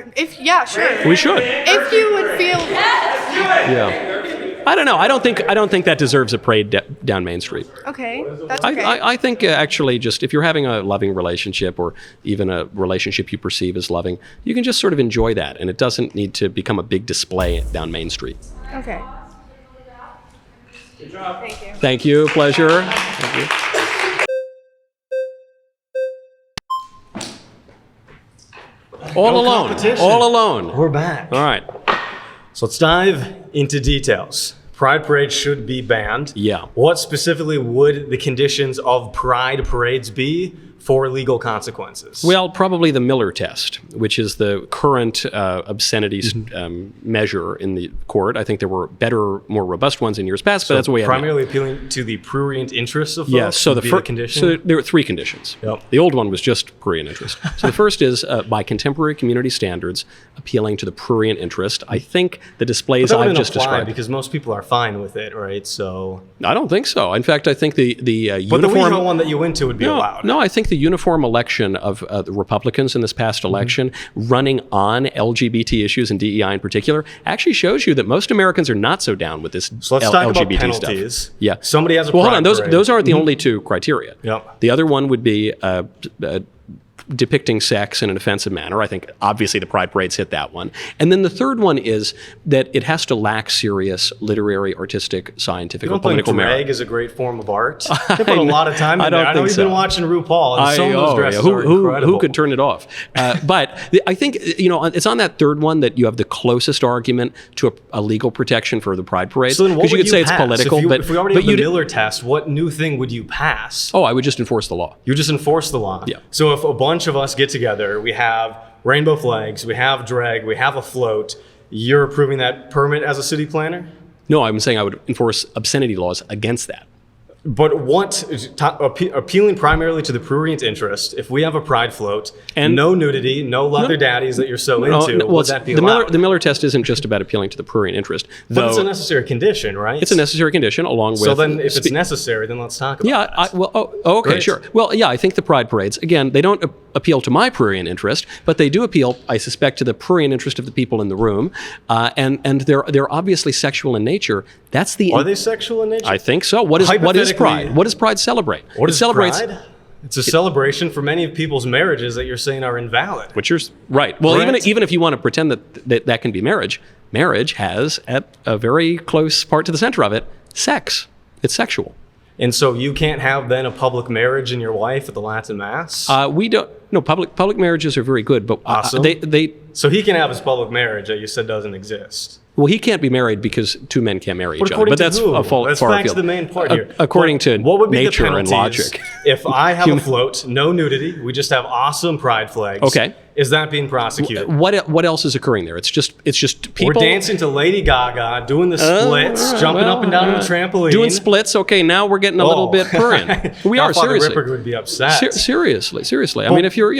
sure.
We should.
If you would feel
Yeah. I don't know. I don't think that deserves a parade down Main Street.
okay, that's okay.
I think actually just if you're having a loving relationship or even a relationship you perceive as loving, you can just sort of enjoy that, and it doesn't need to become a big display down Main Street.
Okay. Good job. Thank you.
Thank you. Pleasure. Thank you. All alone.
Competition.
All alone.
We're back.
All right.
So let's dive into details. Pride parades should be banned.
Yeah.
What specifically would the conditions of pride parades be for legal consequences?
Well, probably the Miller test, which is the current obscenity measure in the court. I think there were better, more robust ones in years past, but that's the way I
primarily appealing to the prurient interests of folks.
Yeah, so the
first condition.
So there were 3 conditions.
Yep.
The old one was just prurient interest. So the first is by contemporary community standards, appealing to the prurient interest. I think the displays
But that
I've
wouldn't
just
apply
described.
because most people are fine with it, right? So.
I don't think so. In fact, I think the
But the
uniform
WeHo one that you went to would be allowed.
No, I think the uniform election of the Republicans in this past election, running on LGBT issues and DEI in particular, actually shows you that most Americans are not so down with this
So let's talk about
LGBT
penalties.
stuff. Yeah.
Somebody has a
well, hold on.
pride parade.
Those aren't the only 2 criteria.
Yep.
The other one would be depicting sex in an offensive manner. I think obviously the Pride Parades hit that one. And then the third one is that it has to lack serious literary, artistic, scientific,
You
or
don't think
political
drag
merit.
is a great form of art? They put a lot of time in there. I know you've been watching RuPaul, and some of those dresses are incredible.
Who could turn it off? But I think, it's on that third one that you have the closest argument to a legal protection for the Pride Parade.
So then what
Because you
would
could say it's
pass?
political,
if we already
but
have the
you'd-
Miller test, what new thing would you pass?
Oh, I would just enforce the law.
You just enforce the law.
Yeah.
So if a bunch of us get together, we have rainbow flags, we have drag, we have a float, you're approving that permit as a city planner?
No, I'm saying I would enforce obscenity laws against that.
But appealing primarily to the prurient interest, if we have a pride float, and no nudity, no leather daddies that you're so into, would that be allowed?
The Miller test isn't just about appealing to the prurient interest.
But it's
though
a necessary condition, right?
It's a necessary condition along with...
So then if it's necessary, then let's talk about that.
Okay,
Great.
sure. Well, yeah, I think the pride parades, again, they don't appeal to my prurient interest, but they do appeal, I suspect, to the prurient interest of the people in the room. And they're obviously sexual in nature. That's the...
Are they sexual in nature?
I think so. What is pride? What does pride celebrate?
What is
celebrates
pride? It's a celebration for many of people's marriages that you're saying are invalid.
Which you're right. Well,
Correct?
even if you want to pretend that can be marriage, marriage has at a very close part to the center of it, sex. It's sexual.
And so you can't have then a public marriage in your wife at the Latin Mass?
We don't. No, public marriages are very good, but
Awesome.
they.
So he can have his public marriage that you said doesn't exist.
Well, he can't be married because 2 men can't marry each other.
according
But
to
that's
who?
a far
Let's
far
back to
afield.
the main part here.
According to
what would be
nature
the
and
penalties
logic.
if I have a float, no nudity, we just have awesome pride flags?
Okay.
Is that being prosecuted?
What else is occurring there? It's just people.
We're dancing to Lady Gaga, doing the splits, jumping up and down on the trampoline.
Doing splits. Okay, now we're getting a little bit prurient. We
Now
are
Father
seriously.
Ripper would be upset.
Seriously. I mean, if you're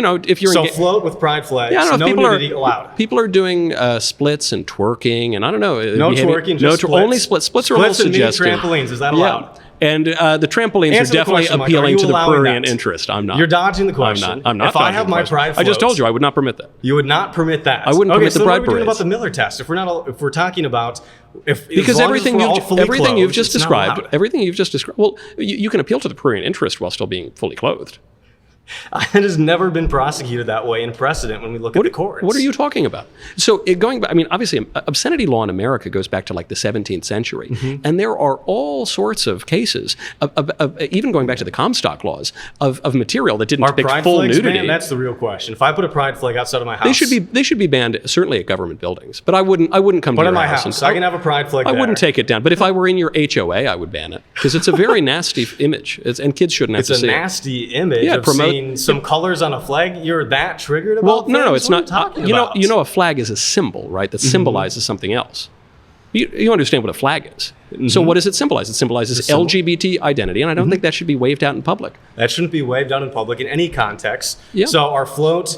so float with pride flags,
Yeah, I don't know,
no
if people
nudity allowed.
People are doing splits and twerking, and I don't know.
No twerking, just splits.
Only splits. Splits are a little
Splits and mini
suggestive.
trampolines, is that
Yeah.
allowed?
And the trampolines
Answer
are
the
definitely
question, Mike. Are
appealing
you
to the
allowing
prurient
that?
interest. I'm not.
You're dodging the question.
I'm not.
If I
dodging
have
the
my
question.
pride
I just
float-
told you I would not permit that.
You would not permit that.
I wouldn't
okay,
permit
so
the
what
pride
are we doing
parades.
about the Miller test? If we're talking about as
Because
long
everything
as we're all fully
everything you've
clothed,
just
it's not allowed.
described, everything you've just described. Well, you can appeal to the prurient interest while still being fully clothed.
It has never been prosecuted that way in precedent when we look at the courts.
What are you talking about? So going back, I mean, obviously, obscenity law in America goes back to like the 17th century, and there are all sorts of cases, even going back to the Comstock laws, of material that didn't
Are
depict
pride
full
flags
nudity.
banned? That's the real question. If I put a pride flag outside of my house,
They should be banned certainly at government buildings, but I wouldn't come
But
to
in
your
my
house.
house,
and-
I can have a pride flag
I
there.
wouldn't take it down, but if I were in your HOA, I would ban it because it's a very nasty image, and kids shouldn't have
It's
to
a
see it.
nasty image
Yeah,
of seeing some colors on a flag. You're that triggered about
Well, no,
things?
it's
What are
not.
you talking
You
about?
know, a flag is a symbol, right? That symbolizes something else. You understand what a flag is. So what does it symbolize? It symbolizes
symbol.
LGBT identity, and I don't think that should be waved out in public.
That shouldn't be waved out in public in any context.
Yeah.
So our float,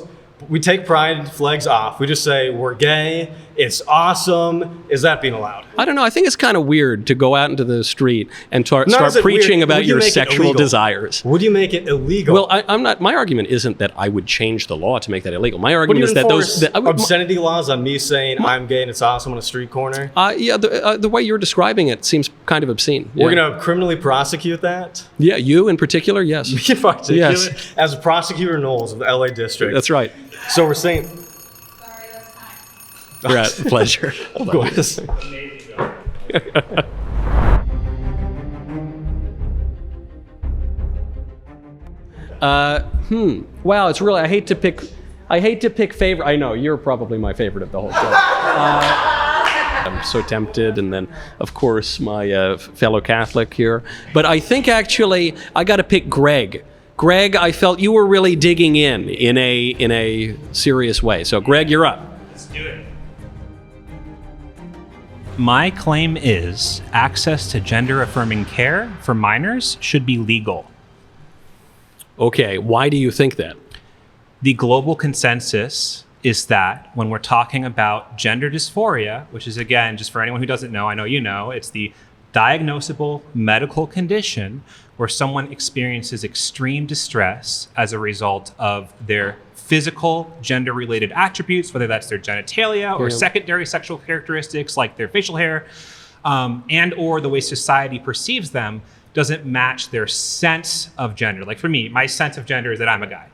we take pride flags off. We just say we're gay. It's awesome. Is that being allowed?
I don't know. I think it's kind of weird to go out into the street and start
Not is it
preaching
weird.
about
Would you
your
make it
sexual
illegal?
desires.
Would you make it illegal?
Well, I'm not. My argument isn't that I would change the law to make that illegal. My
Would
argument
you
is that
enforce
those.
obscenity laws on me saying I'm gay and it's awesome on a street corner?
Yeah, the way you're describing it seems kind of obscene.
We're
Yeah.
going to criminally prosecute that?
Yeah, you in particular, yes.
Me in particular?
Yes.
As Prosecutor Knowles of the LA District.
That's right.
So we're saying...
Right, pleasure.
Of course.
Wow, it's really. I hate to pick favorite. I know you're probably my favorite of the whole show. I'm so tempted, and then of course my fellow Catholic here. But I think actually I got to pick Greg Greg, I felt you were really digging in a serious way. So, Greg, you're up.
Let's do it. My claim is access to gender-affirming care for minors should be legal.
Okay, why do you think that?
The global consensus is that when we're talking about gender dysphoria, which is, again, just for anyone who doesn't know, I know you know, it's the diagnosable medical condition where someone experiences extreme distress as a result of their physical gender-related attributes, whether that's their genitalia or secondary sexual characteristics like their facial hair, and or the way society perceives them doesn't match their sense of gender. Like for me, my sense of gender is that I'm a guy.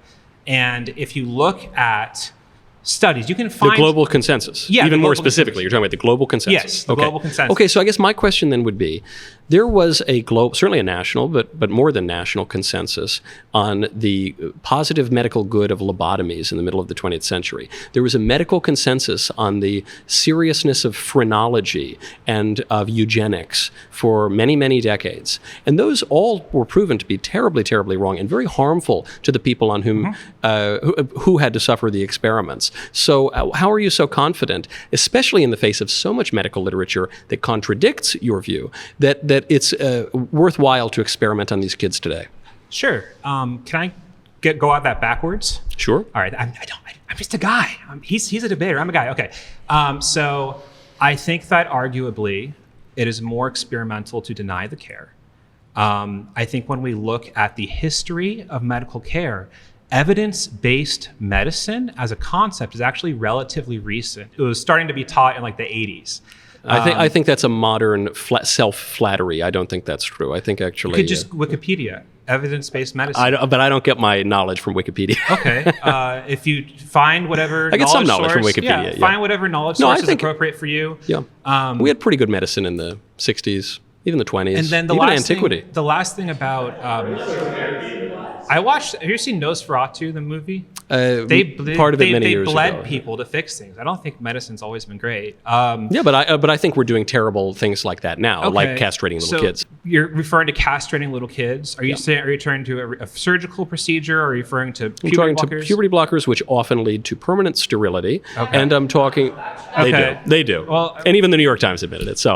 And if you look at studies, you can find
the global consensus.
Yeah,
even more specifically, you're talking about the global consensus.
Yes, the global consensus.
Okay, so I guess my question then would be, there was a global, certainly a national, but more than national consensus on the positive medical good of lobotomies in the middle of the 20th century. There was a medical consensus on the seriousness of phrenology and of eugenics for many, many decades. And those all were proven to be terribly, terribly wrong and very harmful to the people on whom who had to suffer the experiments. So how are you so confident, especially in the face of so much medical literature that contradicts your view, that it's worthwhile to experiment on these kids today?
Sure. Can I go out that backwards?
Sure.
All right. I'm just a guy. He's a debater. I'm a guy. Okay. So I think that arguably it is more experimental to deny the care. I think when we look at the history of medical care, evidence-based medicine as a concept is actually relatively recent. It was starting to be taught in like the 80s.
I think that's a modern self-flattery. I don't think that's true. I think actually...
You could just Wikipedia, evidence-based medicine.
But I don't get my knowledge from Wikipedia.
Okay. If you find whatever
I get some knowledge from Wikipedia.
Find whatever knowledge source is appropriate for you.
Yeah. We had pretty good medicine in the 60s, even the 20s,
and then
even antiquity.
The last thing about... I watched. Have you seen Nosferatu, the movie? They bled people to fix things. I don't think medicine's always been great.
Yeah, but I think we're doing terrible things like that now, like castrating little kids.
You're referring to castrating little kids. Are you saying? Are you referring to a surgical procedure? Or are you referring to puberty blockers?
To puberty blockers, which often lead to permanent sterility. Okay. And I'm talking. They do. Well, and even the New York Times admitted it. So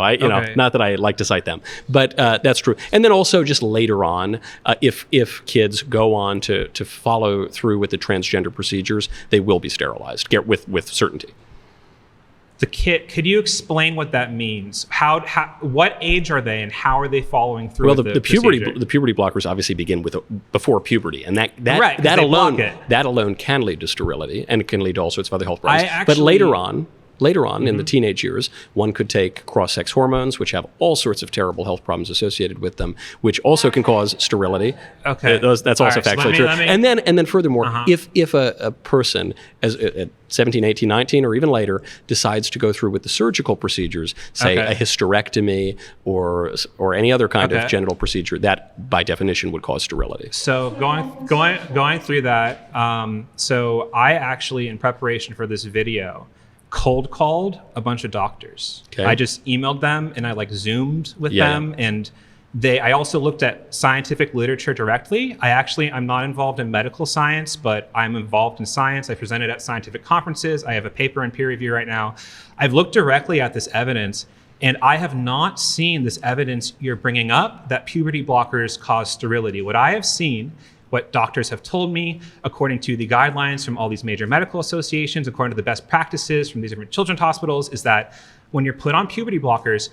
not that I like to cite them, but that's true. And then also just later on, if kids go on to follow through with the transgender procedures, they will be sterilized with certainty.
Could you explain what that means? What age are they and how are they following through?
Well,
with
the puberty blockers obviously begin before puberty, and that alone can lead to sterility and can lead to all sorts of other health problems. But later on in the teenage years, one could take cross-sex hormones, which have all sorts of terrible health problems associated with them, which also can cause sterility.
Okay,
that's also factually true. And then furthermore, if a person at 17, 18, 19, or even later decides to go through with the surgical procedures, say a hysterectomy or any other kind of genital procedure, that by definition would cause sterility.
So going through that, so I actually, in preparation for this video, cold called a bunch of doctors. I just emailed them and I Zoomed with them, and I also looked at scientific literature directly. I'm not involved in medical science, but I'm involved in science. I presented at scientific conferences. I have a paper in peer review right now. I've looked directly at this evidence, and I have not seen this evidence you're bringing up that puberty blockers cause sterility. What I have seen, what doctors have told me, according to the guidelines from all these major medical associations, according to the best practices from these different children's hospitals, is that when you're put on puberty blockers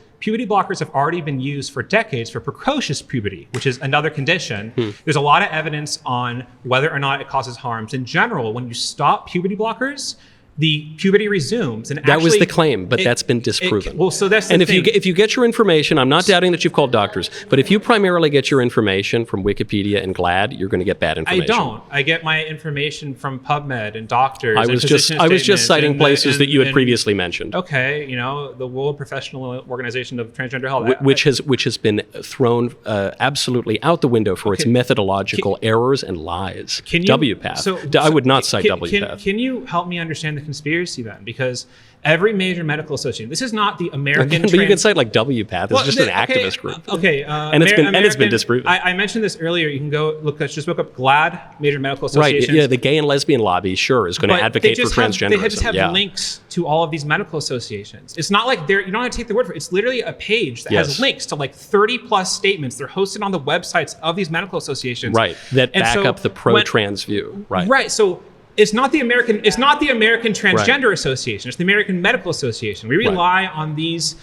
have already been used for decades for precocious puberty, which is another condition. There's a lot of evidence on whether or not it causes harms. In general, when you stop puberty blockers, the puberty resumes, and
that was the claim, but that's been disproven.
So that's the
thing. If you get your information, I'm not doubting that you've called doctors, but if you primarily get your information from Wikipedia and GLAAD, you're going to get bad information.
I don't. I get my information from PubMed and doctors.
I was just citing places that you had previously mentioned.
Okay, the World Professional Organization of Transgender Health,
which has been thrown absolutely out the window for its methodological errors and lies. WPATH. I would not cite WPATH.
Can you help me understand the conspiracy then, because every major medical association, this is not the American.
But you can cite like WPATH. It's just an activist group.
Okay.
And it's been disproven.
I mentioned this earlier. You can go just look up GLAAD, major medical
Right.
associations.
Yeah. The gay and lesbian lobby, sure, is going to advocate for transgenderism.
They just have links to all of these medical associations. It's not like you don't have to take the word for it. It's literally a page that has links to like 30 plus statements. They're hosted on the websites of these medical associations.
Right. That back up the pro-trans view. Right.
Right. So it's not the American Transgender Association. It's the American Medical Association. We rely on these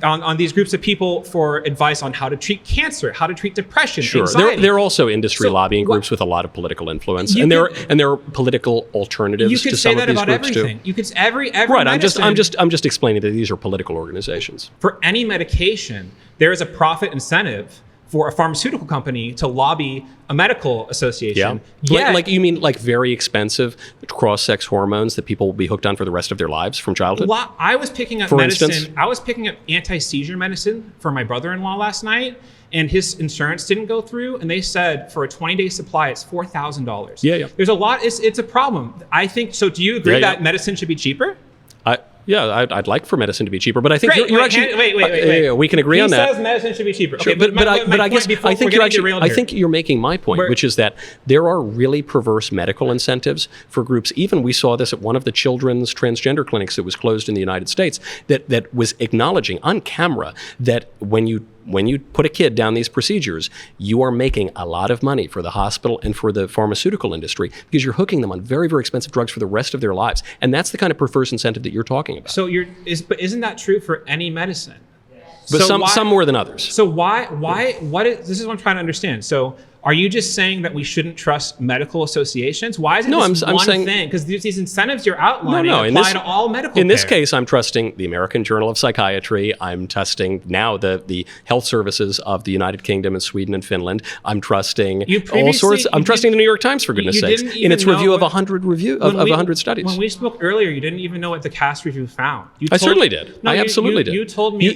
on these groups of people for advice on how to treat cancer, how to treat depression, anxiety.
They're also industry lobbying groups with a lot of political influence, and there are political alternatives to some of these groups too.
You could every
right.
medicine,
I'm just explaining that these are political organizations.
For any medication, there is a profit incentive for a pharmaceutical company to lobby a medical association.
Yeah. Like you mean like very expensive cross-sex hormones that people will be hooked on for the rest of their lives from childhood?
I was picking up medicine. I was picking up anti-seizure medicine for my brother-in-law last night, and his insurance didn't go through, and they said for a 20-day supply it's $4,000.
Yeah.
There's a lot. It's a problem. I think so. Do you agree that medicine should be cheaper?
I'd like for medicine to be cheaper, but I think
Great.
you're actually
wait.
we can agree on that.
He says medicine should be cheaper.
Sure,
Okay,
but I guess I think you're making my point, which is that there are really perverse medical incentives for groups. Even we saw this at one of the children's transgender clinics that was closed in the United States that was acknowledging on camera that when you put a kid down these procedures, you are making a lot of money for the hospital and for the pharmaceutical industry because you're hooking them on very, very expensive drugs for the rest of their lives. And that's the kind of perverse incentive that you're talking about.
So but isn't that true for any medicine?
But some more than others.
So this is what I'm trying to understand. So are you just saying that we shouldn't trust medical associations? Why is it one thing? Because these incentives you're outlining apply to all medical care.
In this case, I'm trusting the American Journal of Psychiatry. I'm trusting now the health services of the United Kingdom and Sweden and Finland. I'm trusting all sorts. I'm trusting the New York Times, for goodness sakes, in its review of 100 studies.
When we spoke earlier, you didn't even know what the Cass review found.
I certainly did. I absolutely did.
You told me.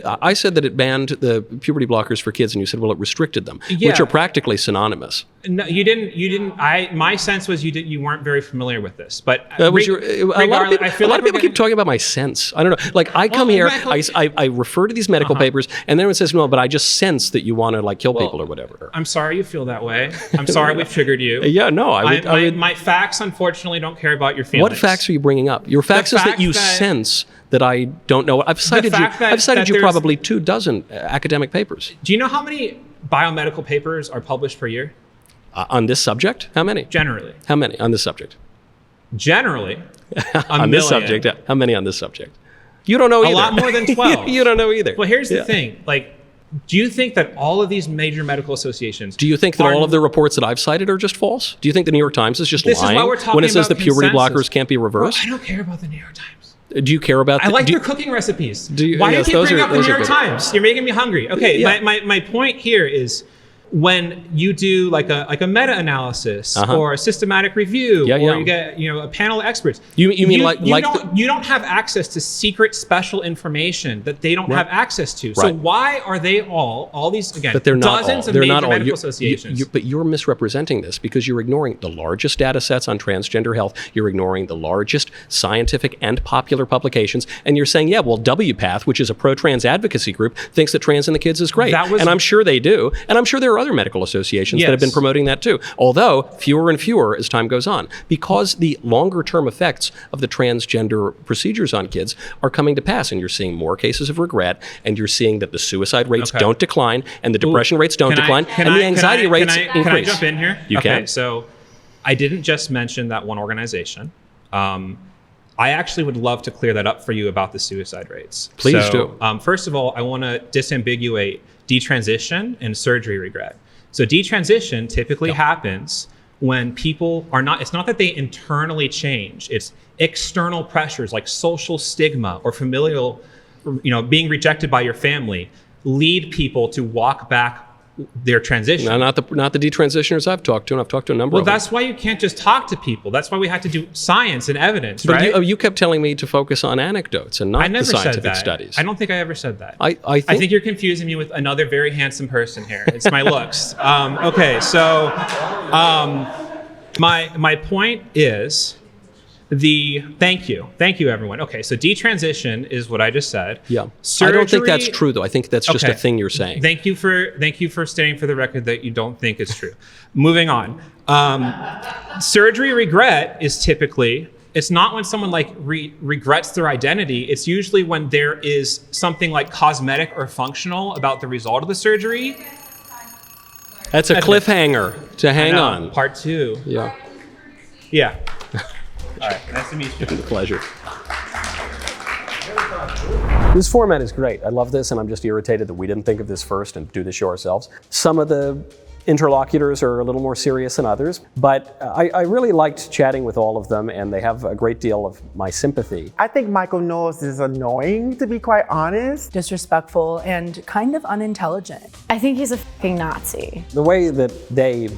I said that it banned the puberty blockers for kids, and you said, well, it restricted them, which are practically synonymous.
No, you didn't. My sense was you weren't very familiar with this. But
a lot of people keep talking about my sense. I don't know. Like I come here, I refer to these medical papers, and then it says no, but I just sense that you want to like kill people or whatever.
I'm sorry you feel that way. I'm sorry we've triggered you.
Yeah, no.
My facts unfortunately don't care about your feelings.
What facts are you bringing up? Your facts is that you sense that I don't know. I've cited you probably 24 academic papers.
Do you know how many biomedical papers are published per year?
On this subject? How many?
Generally.
How many on this subject?
Generally.
On this subject? How many on this subject? You don't know either.
A lot more than 12.
You don't know either.
Well, here's the thing. Like, do you think that all of these major medical associations...
Do you think that all of the reports that I've cited are just false? Do you think the New York Times is just lying when it says the puberty blockers can't be reversed?
Well, I don't care about the New York Times.
Do you care about...
I like their cooking recipes. Why do you keep bringing up the New York Times? You're making me hungry. Okay, my point here is when you do like a meta-analysis or a systematic review or you get a panel of experts. You don't have access to secret special information that they don't have access to. So why are they all these again?
But they're not
dozens
all.
of
They're
major
not all.
medical associations?
But you're misrepresenting this because you're ignoring the largest data sets on transgender health. You're ignoring the largest scientific and popular publications, and you're saying, yeah, well, WPATH, which is a pro-trans advocacy group, thinks that trans in the kids is great, and I'm sure they do, and I'm sure there are other medical associations that have been promoting that too, although fewer and fewer as time goes on, because the longer term effects of the transgender procedures on kids are coming to pass, and you're seeing more cases of regret, and you're seeing that the suicide rates don't decline, and the depression rates don't decline, and the anxiety rates increase.
Can I jump in here?
You can.
So I didn't just mention that one organization. I actually would love to clear that up for you about the suicide rates.
Please do.
First of all, I want to disambiguate detransition and surgery regret. So detransition typically happens when people are not, it's not that they internally change, it's external pressures like social stigma or familial, being rejected by your family lead people to walk back their transition.
No, not the detransitioners I've talked to, and I've talked to a number of them.
Well, that's why you can't just talk to people. That's why we have to do science and evidence,
but
right?
You kept telling me to focus on anecdotes and not the scientific studies.
I don't think I ever said that.
I
think you're confusing me with another very handsome person here. It's my looks. Okay, so my point is Thank you everyone. Okay, so detransition is what I just said.
Yeah.
Surgery,
I don't think that's true though. I think that's just a
Okay.
thing you're saying.
Thank you for stating for the record that you don't think it's true. Moving on. Surgery regret is typically, it's not when someone like regrets their identity. It's usually when there is something like cosmetic or functional about the result of the surgery.
That's a cliffhanger to hang on.
Part 2.
Yeah.
Yeah. All right. Nice to meet you.
Pleasure. This format is great. I love this, and I'm just irritated that we didn't think of this first and do the show ourselves. Some of the interlocutors are a little more serious than others, but I really liked chatting with all of them, and they have a great deal of my sympathy.
I think Michael Knowles is annoying, to be quite honest.
Disrespectful and kind of unintelligent.
I think he's a fucking Nazi.
The way that they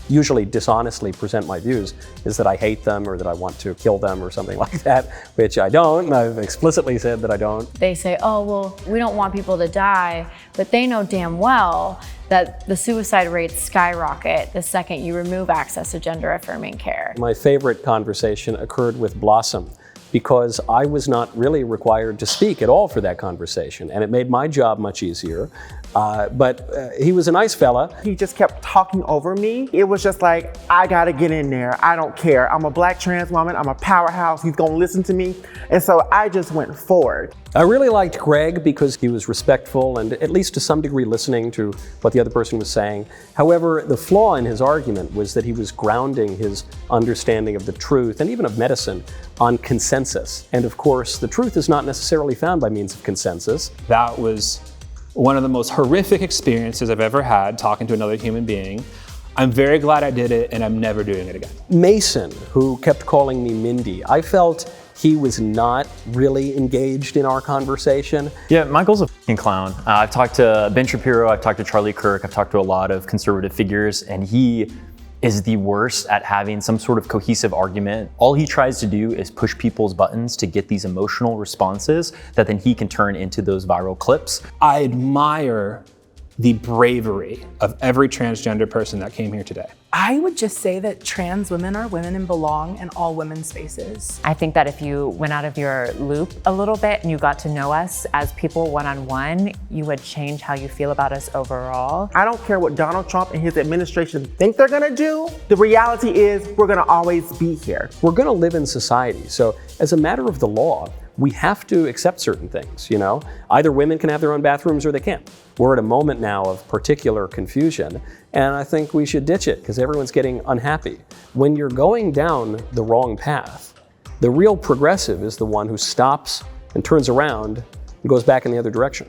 usually dishonestly present my views is that I hate them or that I want to kill them or something like that, which I don't, and I've explicitly said that I don't.
They say, oh, well, we don't want people to die, but they know damn well that the suicide rates skyrocket the second you remove access to gender-affirming care.
My favorite conversation occurred with Blossom, because I was not really required to speak at all for that conversation, and it made my job much easier. But he was a nice fella.
He just kept talking over me. It was just like, I gotta get in there. I don't care. I'm a black trans woman. I'm a powerhouse. He's gonna listen to me. And so I just went forward.
I really liked Greg because he was respectful and at least to some degree listening to what the other person was saying. However, the flaw in his argument was that he was grounding his understanding of the truth and even of medicine on consensus. And of course, the truth is not necessarily found by means of consensus.
That was one of the most horrific experiences I've ever had talking to another human being. I'm very glad I did it, and I'm never doing it again.
Mason, who kept calling me Mindy, I felt he was not really engaged in our conversation.
Yeah, Michael's a f***ing clown. I've talked to Ben Shapiro, I've talked to Charlie Kirk, I've talked to a lot of conservative figures, and he is the worst at having some sort of cohesive argument. All he tries to do is push people's buttons to get these emotional responses that then he can turn into those viral clips.
I admire the bravery of every transgender person that came here today.
I would just say that trans women are women and belong in all women's spaces.
I think that if you went out of your loop a little bit and you got to know us as people one-on-one, you would change how you feel about us overall.
I don't care what Donald Trump and his administration think they're gonna do. The reality is we're gonna always be here.
We're gonna live in society, so as a matter of the law, we have to accept certain things, you know? Either women can have their own bathrooms or they can't. We're at a moment now of particular confusion, and I think we should ditch it because everyone's getting unhappy. When you're going down the wrong path, the real progressive is the one who stops and turns around and goes back in the other direction.